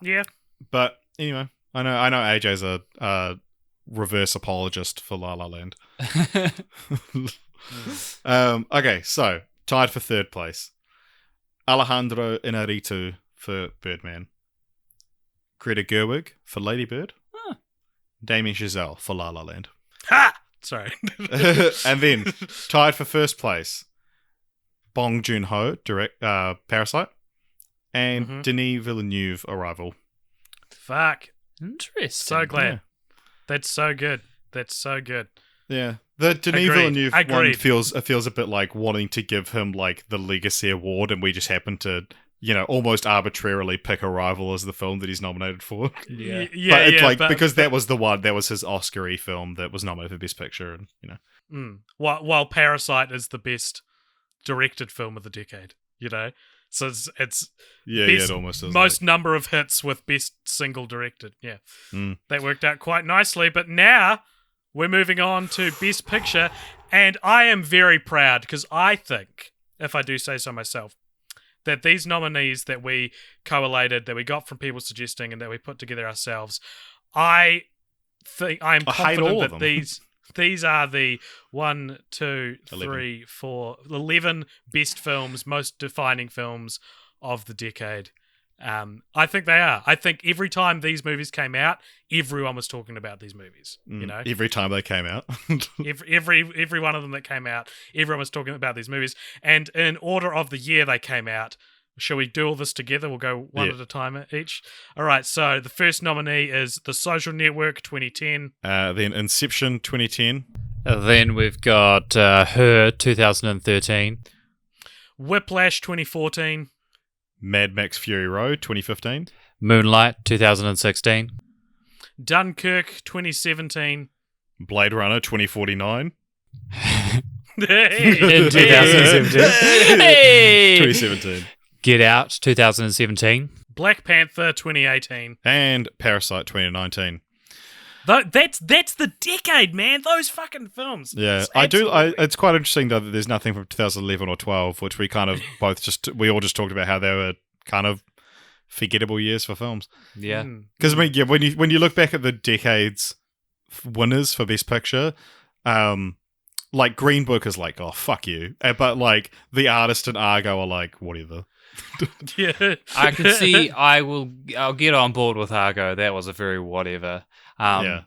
Yeah, but anyway, I know AJ's a reverse apologist for La La Land. Okay, so tied for third place: Alejandro Inarritu for Birdman, Greta Gerwig for Lady Bird, Damien Chazelle for La La Land. Ha! Sorry. And then tied for first place: Bong Joon-ho, direct Parasite, and Denis Villeneuve, Arrival. Fuck. Interesting. So glad. Yeah. That's so good. That's so good. Yeah, the Denis Villeneuve one feels a bit like wanting to give him like the Legacy Award, and we just happen to, almost arbitrarily pick Arrival as the film that he's nominated for. Yeah, but it's because that was the one that was his Oscar-y film that was nominated for Best Picture, and While Parasite is the best directed film of the decade, so it's it almost is most number of hits with best single directed. Yeah, that worked out quite nicely. But now we're moving on to Best Picture, and I am very proud because I think, if I do say so myself, that these nominees that we collated, that we got from people suggesting, and that we put together ourselves, I'm confident that these are the 1, 2, 3, 4, 11 best films, most defining films of the decade. I think they are. I think every time these movies came out, everyone was talking about these movies. Every time they came out, every one of them that came out, everyone was talking about these movies. And in order of the year they came out, shall we do all this together? We'll go one at a time each. All right. So the first nominee is The Social Network 2010. Then Inception 2010. Then we've got Her 2013. Whiplash 2014. Mad Max Fury Road 2015. Moonlight 2016. Dunkirk 2017. Blade Runner 2049. In 2017. Hey! 2017. Get Out 2017. Black Panther 2018. And Parasite 2019. That's the decade, man. Those fucking films. Yeah, it's quite interesting though that there's nothing from 2011 or 12, which we kind of we all just talked about how they were kind of forgettable years for films. Yeah, because when you look back at the decades winners for Best Picture, like Green Book is like, oh fuck you, but like The Artist and Argo are like whatever. Yeah, I can see. I'll get on board with Argo. That was a very whatever. Yeah.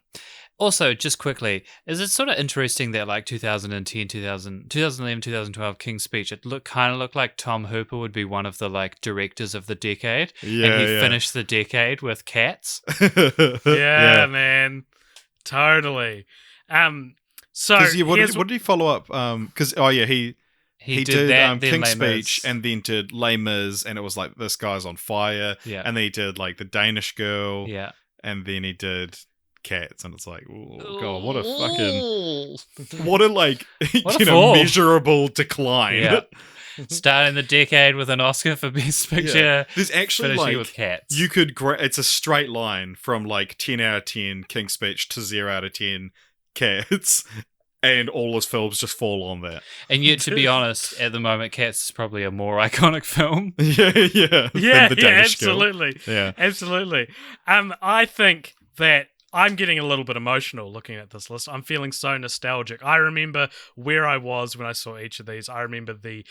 Also, just quickly, is it sort of interesting that like 2010, 2011, 2012 King's Speech, it kind of looked like Tom Hooper would be one of the like directors of the decade, and he finished the decade with Cats. Yeah, man, totally. So what did he follow up? Because he did that, King's Speech, and then did Les Mis, and it was like this guy's on fire. Yeah, and then he did like The Danish Girl. Yeah, and then he did Cats, and it's like, oh god, what a like measurable decline. Yeah. Starting the decade with an Oscar for Best Picture. Yeah. There's actually finishing with Cats. You could it's a straight line from like 10 out of 10 King's Speech to 0 out of 10 Cats. And all his films just fall on that. And yet, to be honest, at the moment, Cats is probably a more iconic film. Yeah, absolutely. Yeah, absolutely. I think that I'm getting a little bit emotional looking at this list. I'm feeling so nostalgic. I remember where I was when I saw each of these. I remember the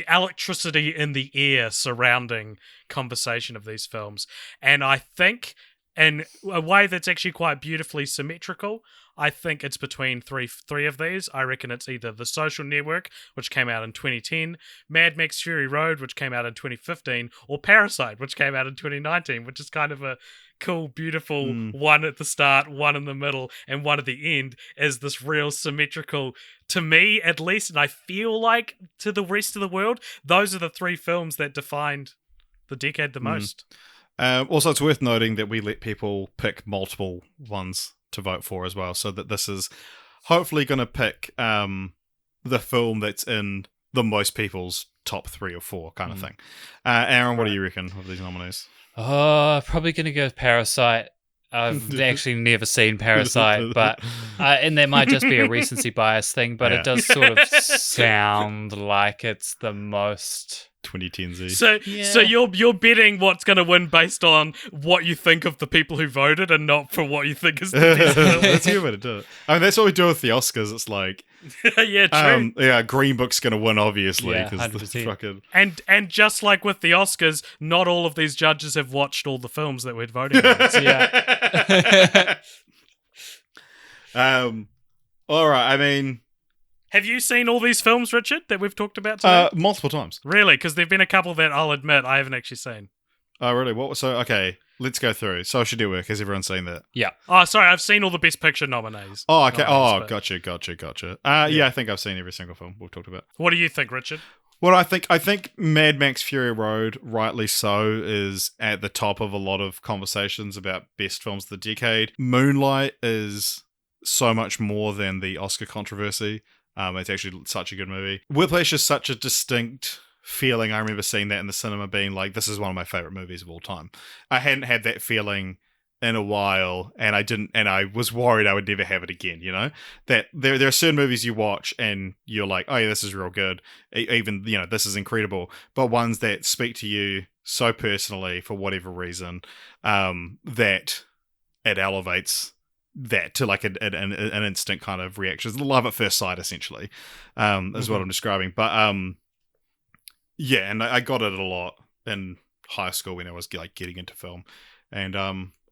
electricity in the air surrounding conversation of these films. And I think in a way that's actually quite beautifully symmetrical. I think it's between three of these. I reckon it's either The Social Network, which came out in 2010, Mad Max Fury Road, which came out in 2015, or Parasite, which came out in 2019, which is kind of a cool, beautiful one at the start, one in the middle, and one at the end is this real symmetrical, to me at least, and I feel like to the rest of the world, those are the three films that defined the decade the most. Also, it's worth noting that we let people pick multiple ones to vote for as well, so that this is hopefully going to pick the film that's in the most people's top 3 or 4 kind of thing. Aaron, what do you reckon of these nominees? Probably going to go with Parasite. I've actually never seen Parasite, but and that might just be a recency bias thing, but it does sort of sound like it's the most 2010s. So you're betting what's going to win based on what you think of the people who voted, and not for what you think is the best film. That's a good way to do it. I mean, that's what we do with the Oscars. It's like, yeah, true. Green Book's going to win, obviously, Yeah, because the 100%. fucking And just like with the Oscars, not all of these judges have watched all the films that we're voting on. So yeah. All right. I mean, have you seen all these films, Richard, that we've talked about today? multiple times. Really? Because there've been a couple that I'll admit I haven't actually seen. Oh, really? What? So, okay, let's go through. Social Network. Has everyone seen that? Yeah. Oh, sorry, I've seen all the Best Picture nominees. Oh, okay. nominees, but- Gotcha. Yeah, I think I've seen every single film we've talked about. What do you think, Richard? Well, I think Mad Max Fury Road, rightly so, is at the top of a lot of conversations about best films of the decade. Moonlight is so much more than the Oscar controversy. It's actually such a good movie. Whiplash is such a distinct feeling. I remember seeing that in the cinema, being like, this is one of my favorite movies of all time. I hadn't had that feeling in a while, and I was worried I would never have it again, you know? That there are certain movies you watch and you're like, oh yeah, this is real good. Even, this is incredible. But ones that speak to you so personally for whatever reason, that it elevates that to like an instant kind of reaction. It's love at first sight, essentially, is what I'm describing. But yeah, and I got it a lot in high school when I was like getting into film, and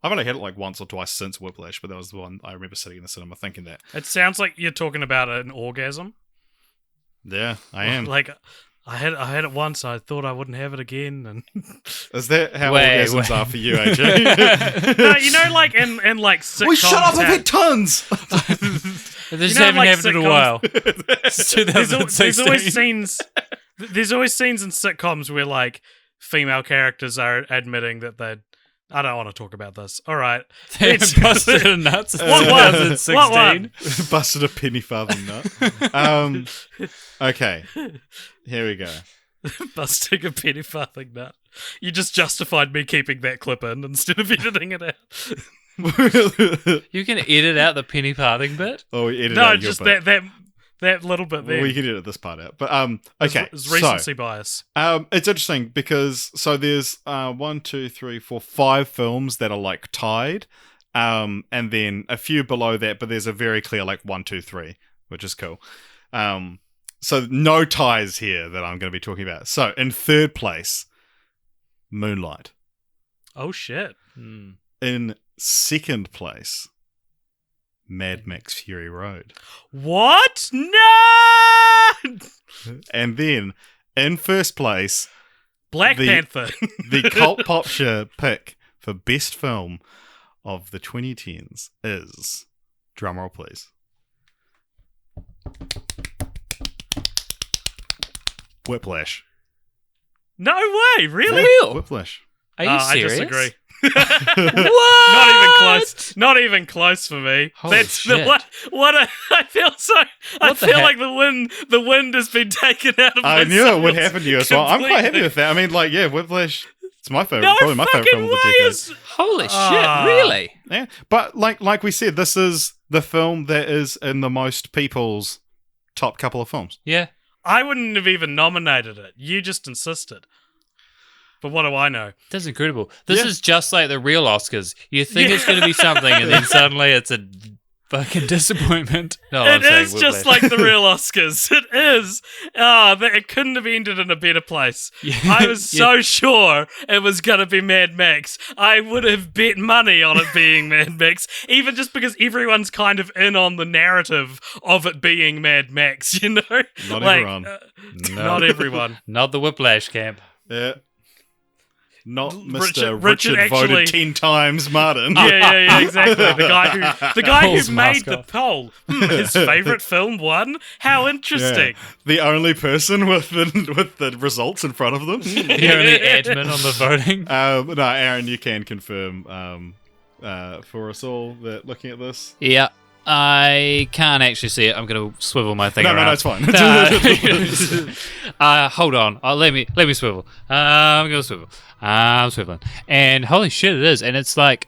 I've only had it like once or twice since Whiplash, but that was the one I remember sitting in the cinema thinking that. It sounds like you're talking about an orgasm. Yeah, I am. Like, I had it once. I thought I wouldn't have it again. And is that how orgasms are for you, AJ? no, like in like sitcoms. We shut up! I've had tons. They just haven't happened in a while. It's 2016. There's always scenes in sitcoms where like female characters are admitting that they're. I don't want to talk about this. All right. They busted a nuts in What 2016. Busted a penny farthing nut. Okay. Here we go. Busting a penny farthing nut. You just justified me keeping that clip in instead of editing it out. You can edit out the penny farthing bit. Oh, we edit No, out just your bit. that little bit there. Well, we can edit this part out. But okay. It's recency bias. It's interesting because there's 1, 2, 3, 4, 5 films that are like tied, and then a few below that, but there's a very clear like 1, 2, 3, which is cool. So no ties here that I'm going to be talking about. So in third place, Moonlight. Oh shit. In second place, Mad Max Fury Road. What? No! And then, in first place, Black Panther. the Cult Popture pick for best film of the 2010s is, drumroll please, Whiplash. No way, really? Real? Whiplash. Are you serious? I disagree. What? Not even close. Not even close for me. Holy That's shit. I feel so. I What the feel heck? like the wind has been taken out of my I knew it would sails happen to you as well. I'm quite happy completely. with that. I mean, like, yeah, Whiplash, it's my favorite, No probably my favorite film fucking of the way. decade. Is, Holy Ah. shit, really? Yeah, but like we said, this is the film that is in the most people's top couple of films. Yeah. I wouldn't have even nominated it. You just insisted. But what do I know? That's incredible. This Yeah. is just like the real Oscars. You think it's going to be something, and then suddenly it's a fucking disappointment. No, It is just like the real Oscars. It is. It couldn't have ended in a better place. I was so sure it was going to be Mad Max. I would have bet money on it being Mad Max, even just because everyone's kind of in on the narrative of it being Mad Max, you know? Not everyone. Not everyone. Not the Whiplash camp. Yeah. Not Richard Mr. Richard actually- voted 10 times Martin. Yeah, exactly. The guy Pulls who made mask the off. poll. His favorite film won. How interesting. Yeah. The only person with the results in front of them. The only admin on the voting. No, Aaron, you can confirm for us all that looking at this. Yeah, I can't actually see it. I'm going to swivel my thing No, around. it's fine. Hold on. Let me swivel. I'm going to swivel. I'm swiveling. And holy shit, it is. And it's like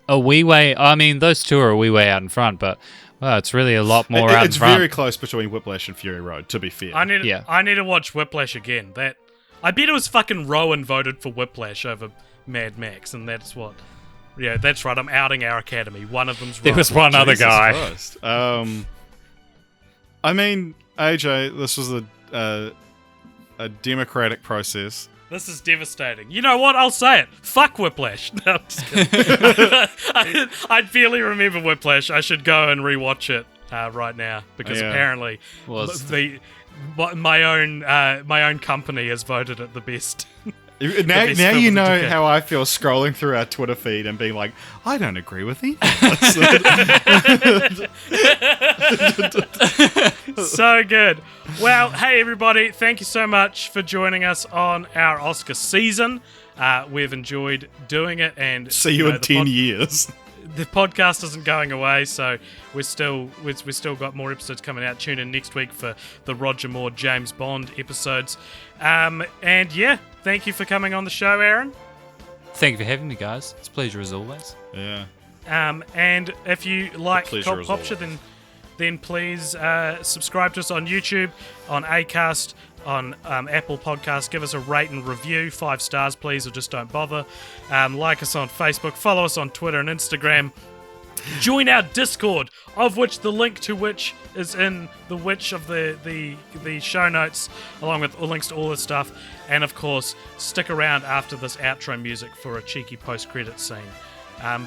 a wee way. I mean, those two are a wee way out in front, but it's really a lot more out in It's front. very close between Whiplash and Fury Road, to be fair. I need to watch Whiplash again. I bet it was fucking Rowan voted for Whiplash over Mad Max, and that's what. Yeah, that's right. I'm outing our academy. One of them's There Rowan. was one other Jesus guy. Christ. I mean, AJ, this was a democratic process. This is devastating. You know what? I'll say it. Fuck Whiplash. No, I'm just kidding. I barely remember Whiplash. I should go and rewatch it right now because Yeah. apparently my own company has voted it the best. Now best you film of the know decade. how I feel scrolling through our Twitter feed and being like, I don't agree with you. So good. Well, hey everybody, thank you so much for joining us on our Oscar season. We've enjoyed doing it, and See you in the 10 years. The podcast isn't going away, so we've still got more episodes coming out. Tune in next week for the Roger Moore James Bond episodes. And yeah, thank you for coming on the show, Aaron. Thank you for having me, guys. It's a pleasure as always. Yeah. And if you like pleasure Cult is Popture, all. then please subscribe to us on YouTube, on Acast, on Apple Podcasts. Give us a rate and review, 5 stars, please, or just don't bother. Like us on Facebook, follow us on Twitter and Instagram. Join our Discord, of which the link to which is in the the show notes, along with links to all this stuff. And of course, stick around after this outro music for a cheeky post-credit scene.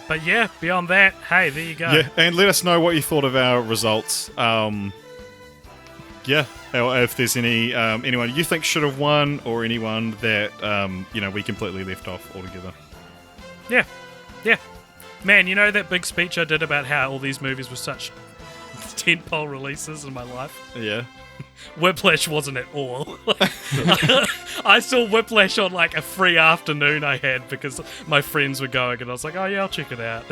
But yeah, beyond that, hey, there you go. Yeah, and let us know what you thought of our results. Yeah, or if there's anyone you think should have won, or anyone that we completely left off altogether. Yeah. Man, you know that big speech I did about how all these movies were such tentpole releases in my life? Yeah. Whiplash wasn't at all. I saw Whiplash on like a free afternoon I had because my friends were going, and I was like, oh yeah, I'll check it out.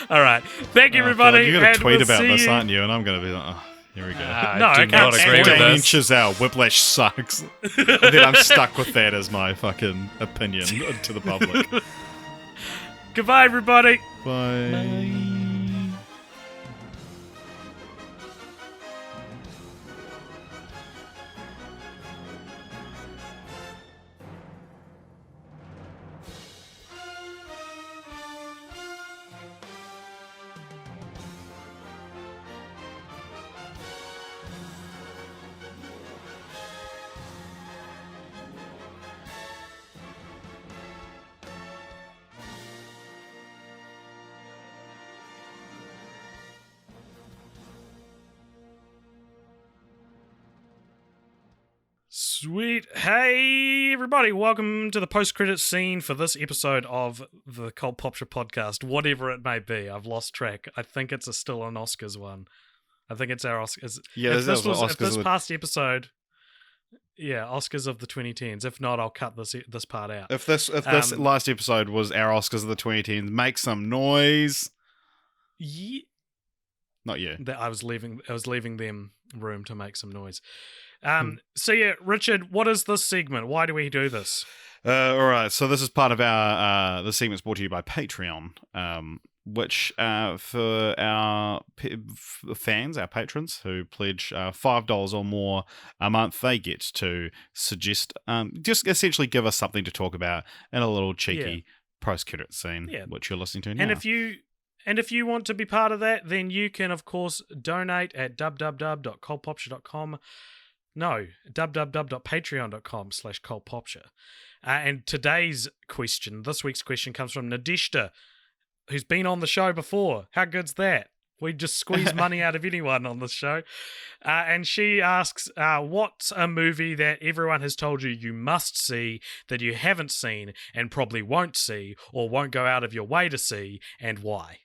All right. Thank you, everybody. You're going and to tweet we'll about see this, you. aren't you? And I'm going to be like, oh, here we go. No, I I do not can't agree with stand Damien this. Chazelle, Whiplash sucks. And then I'm stuck with that as my fucking opinion to the public. Goodbye, everybody. Bye. Sweet. Hey, everybody. Welcome to the post-credit scene for this episode of the Cult Popture podcast, whatever it may be. I've lost track. I think it's still an Oscars one. I think it's our Oscars. Yeah, if that was if Oscars this of the- past episode... Yeah, Oscars of the 2010s. If not, I'll cut this part out. If this last episode was our Oscars of the 2010s, make some noise. Yeah. Not you. That I was leaving them room to make some noise. So yeah, Richard, what is this segment? Why do we do this? All right, so this is part of our the segment's brought to you by Patreon, which for our fans, our patrons who pledge $5 or more a month, they get to suggest just essentially give us something to talk about in a little cheeky post-credit scene, Yeah. which you're listening to now. And if And if you want to be part of that, then you can, of course, donate at www.coldpopture.com. No, www.patreon.com/coldpopture. And this week's question comes from Nadishta, who's been on the show before. How good's that? We just squeeze money out of anyone on this show. And she asks, what's a movie that everyone has told you must see that you haven't seen and probably won't see or won't go out of your way to see, and why?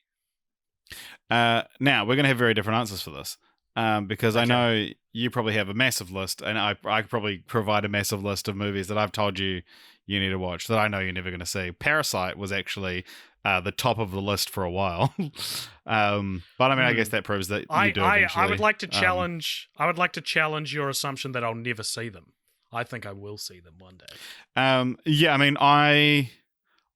Now, we're going to have very different answers for this. Because I Okay. know you probably have a massive list, and I could probably provide a massive list of movies that I've told you need to watch that I know you're never going to see. Parasite was actually the top of the list for a while. But I mean, I guess that proves that you do eventually. I would like to challenge. I would like to challenge your assumption that I'll never see them. I think I will see them one day. Yeah, I mean, I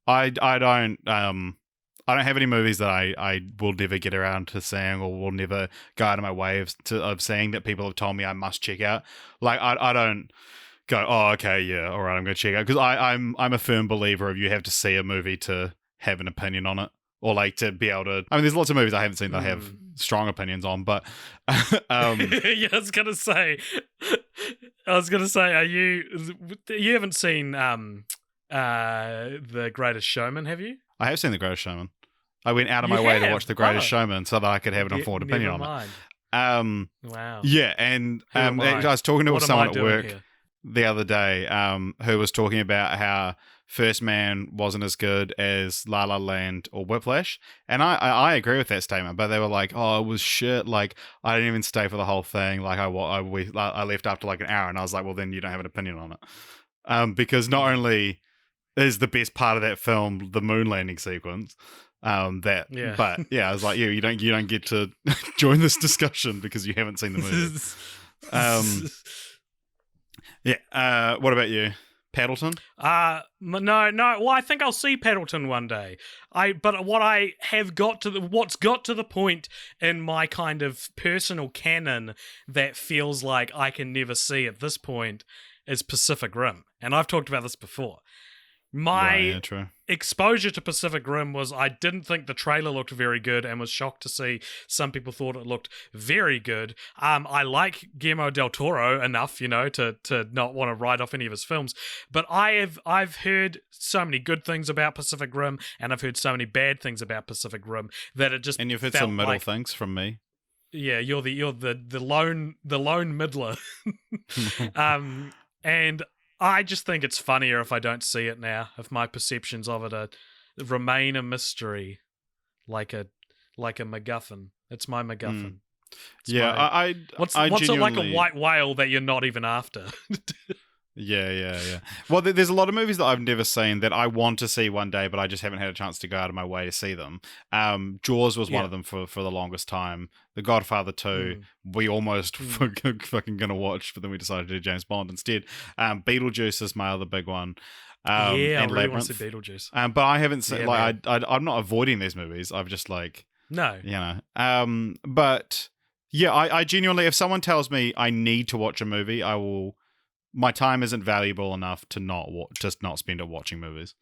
don't have any movies that I will never get around to seeing or will never go out of my way of seeing that people have told me I must check out. Like I don't go, oh, okay, yeah, all right, I'm going to check out, because I'm a firm believer of you have to see a movie to have an opinion on it, or like to be able to. I mean, there's lots of movies I haven't seen that I have strong opinions on, but Yeah, I was gonna say, are you haven't seen The Greatest Showman, have you? I have seen The Greatest Showman. I went out of You my way to have? watch The Greatest Oh. Showman so that I could have an informed opinion on Never mind. it. Wow. Yeah, and Who am I was talking to What am someone I at doing work here? the other day who was talking about how First Man wasn't as good as La La Land or Whiplash, and I agree with that statement, but they were like, oh, it was shit, like I didn't even stay for the whole thing, like I left after like an hour, and I was like, well, then you don't have an opinion on it, because not only is the best part of that film the moon landing sequence, but yeah, I was like, you don't get to join this discussion because you haven't seen the movie. What about you, Paddleton? No. Well, I think I'll see Paddleton one day. But what's got to the point in my kind of personal canon that feels like I can never see at this point is Pacific Rim, and I've talked about this before. My True. exposure to Pacific Rim was I didn't think the trailer looked very good and was shocked to see some people thought it looked very good. I like Guillermo del Toro enough, to not want to write off any of his films, but I've heard so many good things about Pacific Rim, and I've heard so many bad things about Pacific Rim that it just and you've heard felt some middle like, things from me. Yeah, you're the lone middler, and I just think it's funnier if I don't see it now, if my perceptions of it remain a mystery, like a MacGuffin. It's my MacGuffin. What's it like a white whale that you're not even after? Yeah. Well, there's a lot of movies that I've never seen that I want to see one day, but I just haven't had a chance to go out of my way to see them. Jaws was one of them for the longest time. The Godfather 2, we almost fucking gonna watch, but then we decided to do James Bond instead. Beetlejuice is my other big one. I really Labyrinth. want to see Beetlejuice. But I haven't seen, Yeah, I'm not avoiding these movies. I've just no. But yeah, I genuinely, if someone tells me I need to watch a movie, I will. My time isn't valuable enough to not spend it watching movies.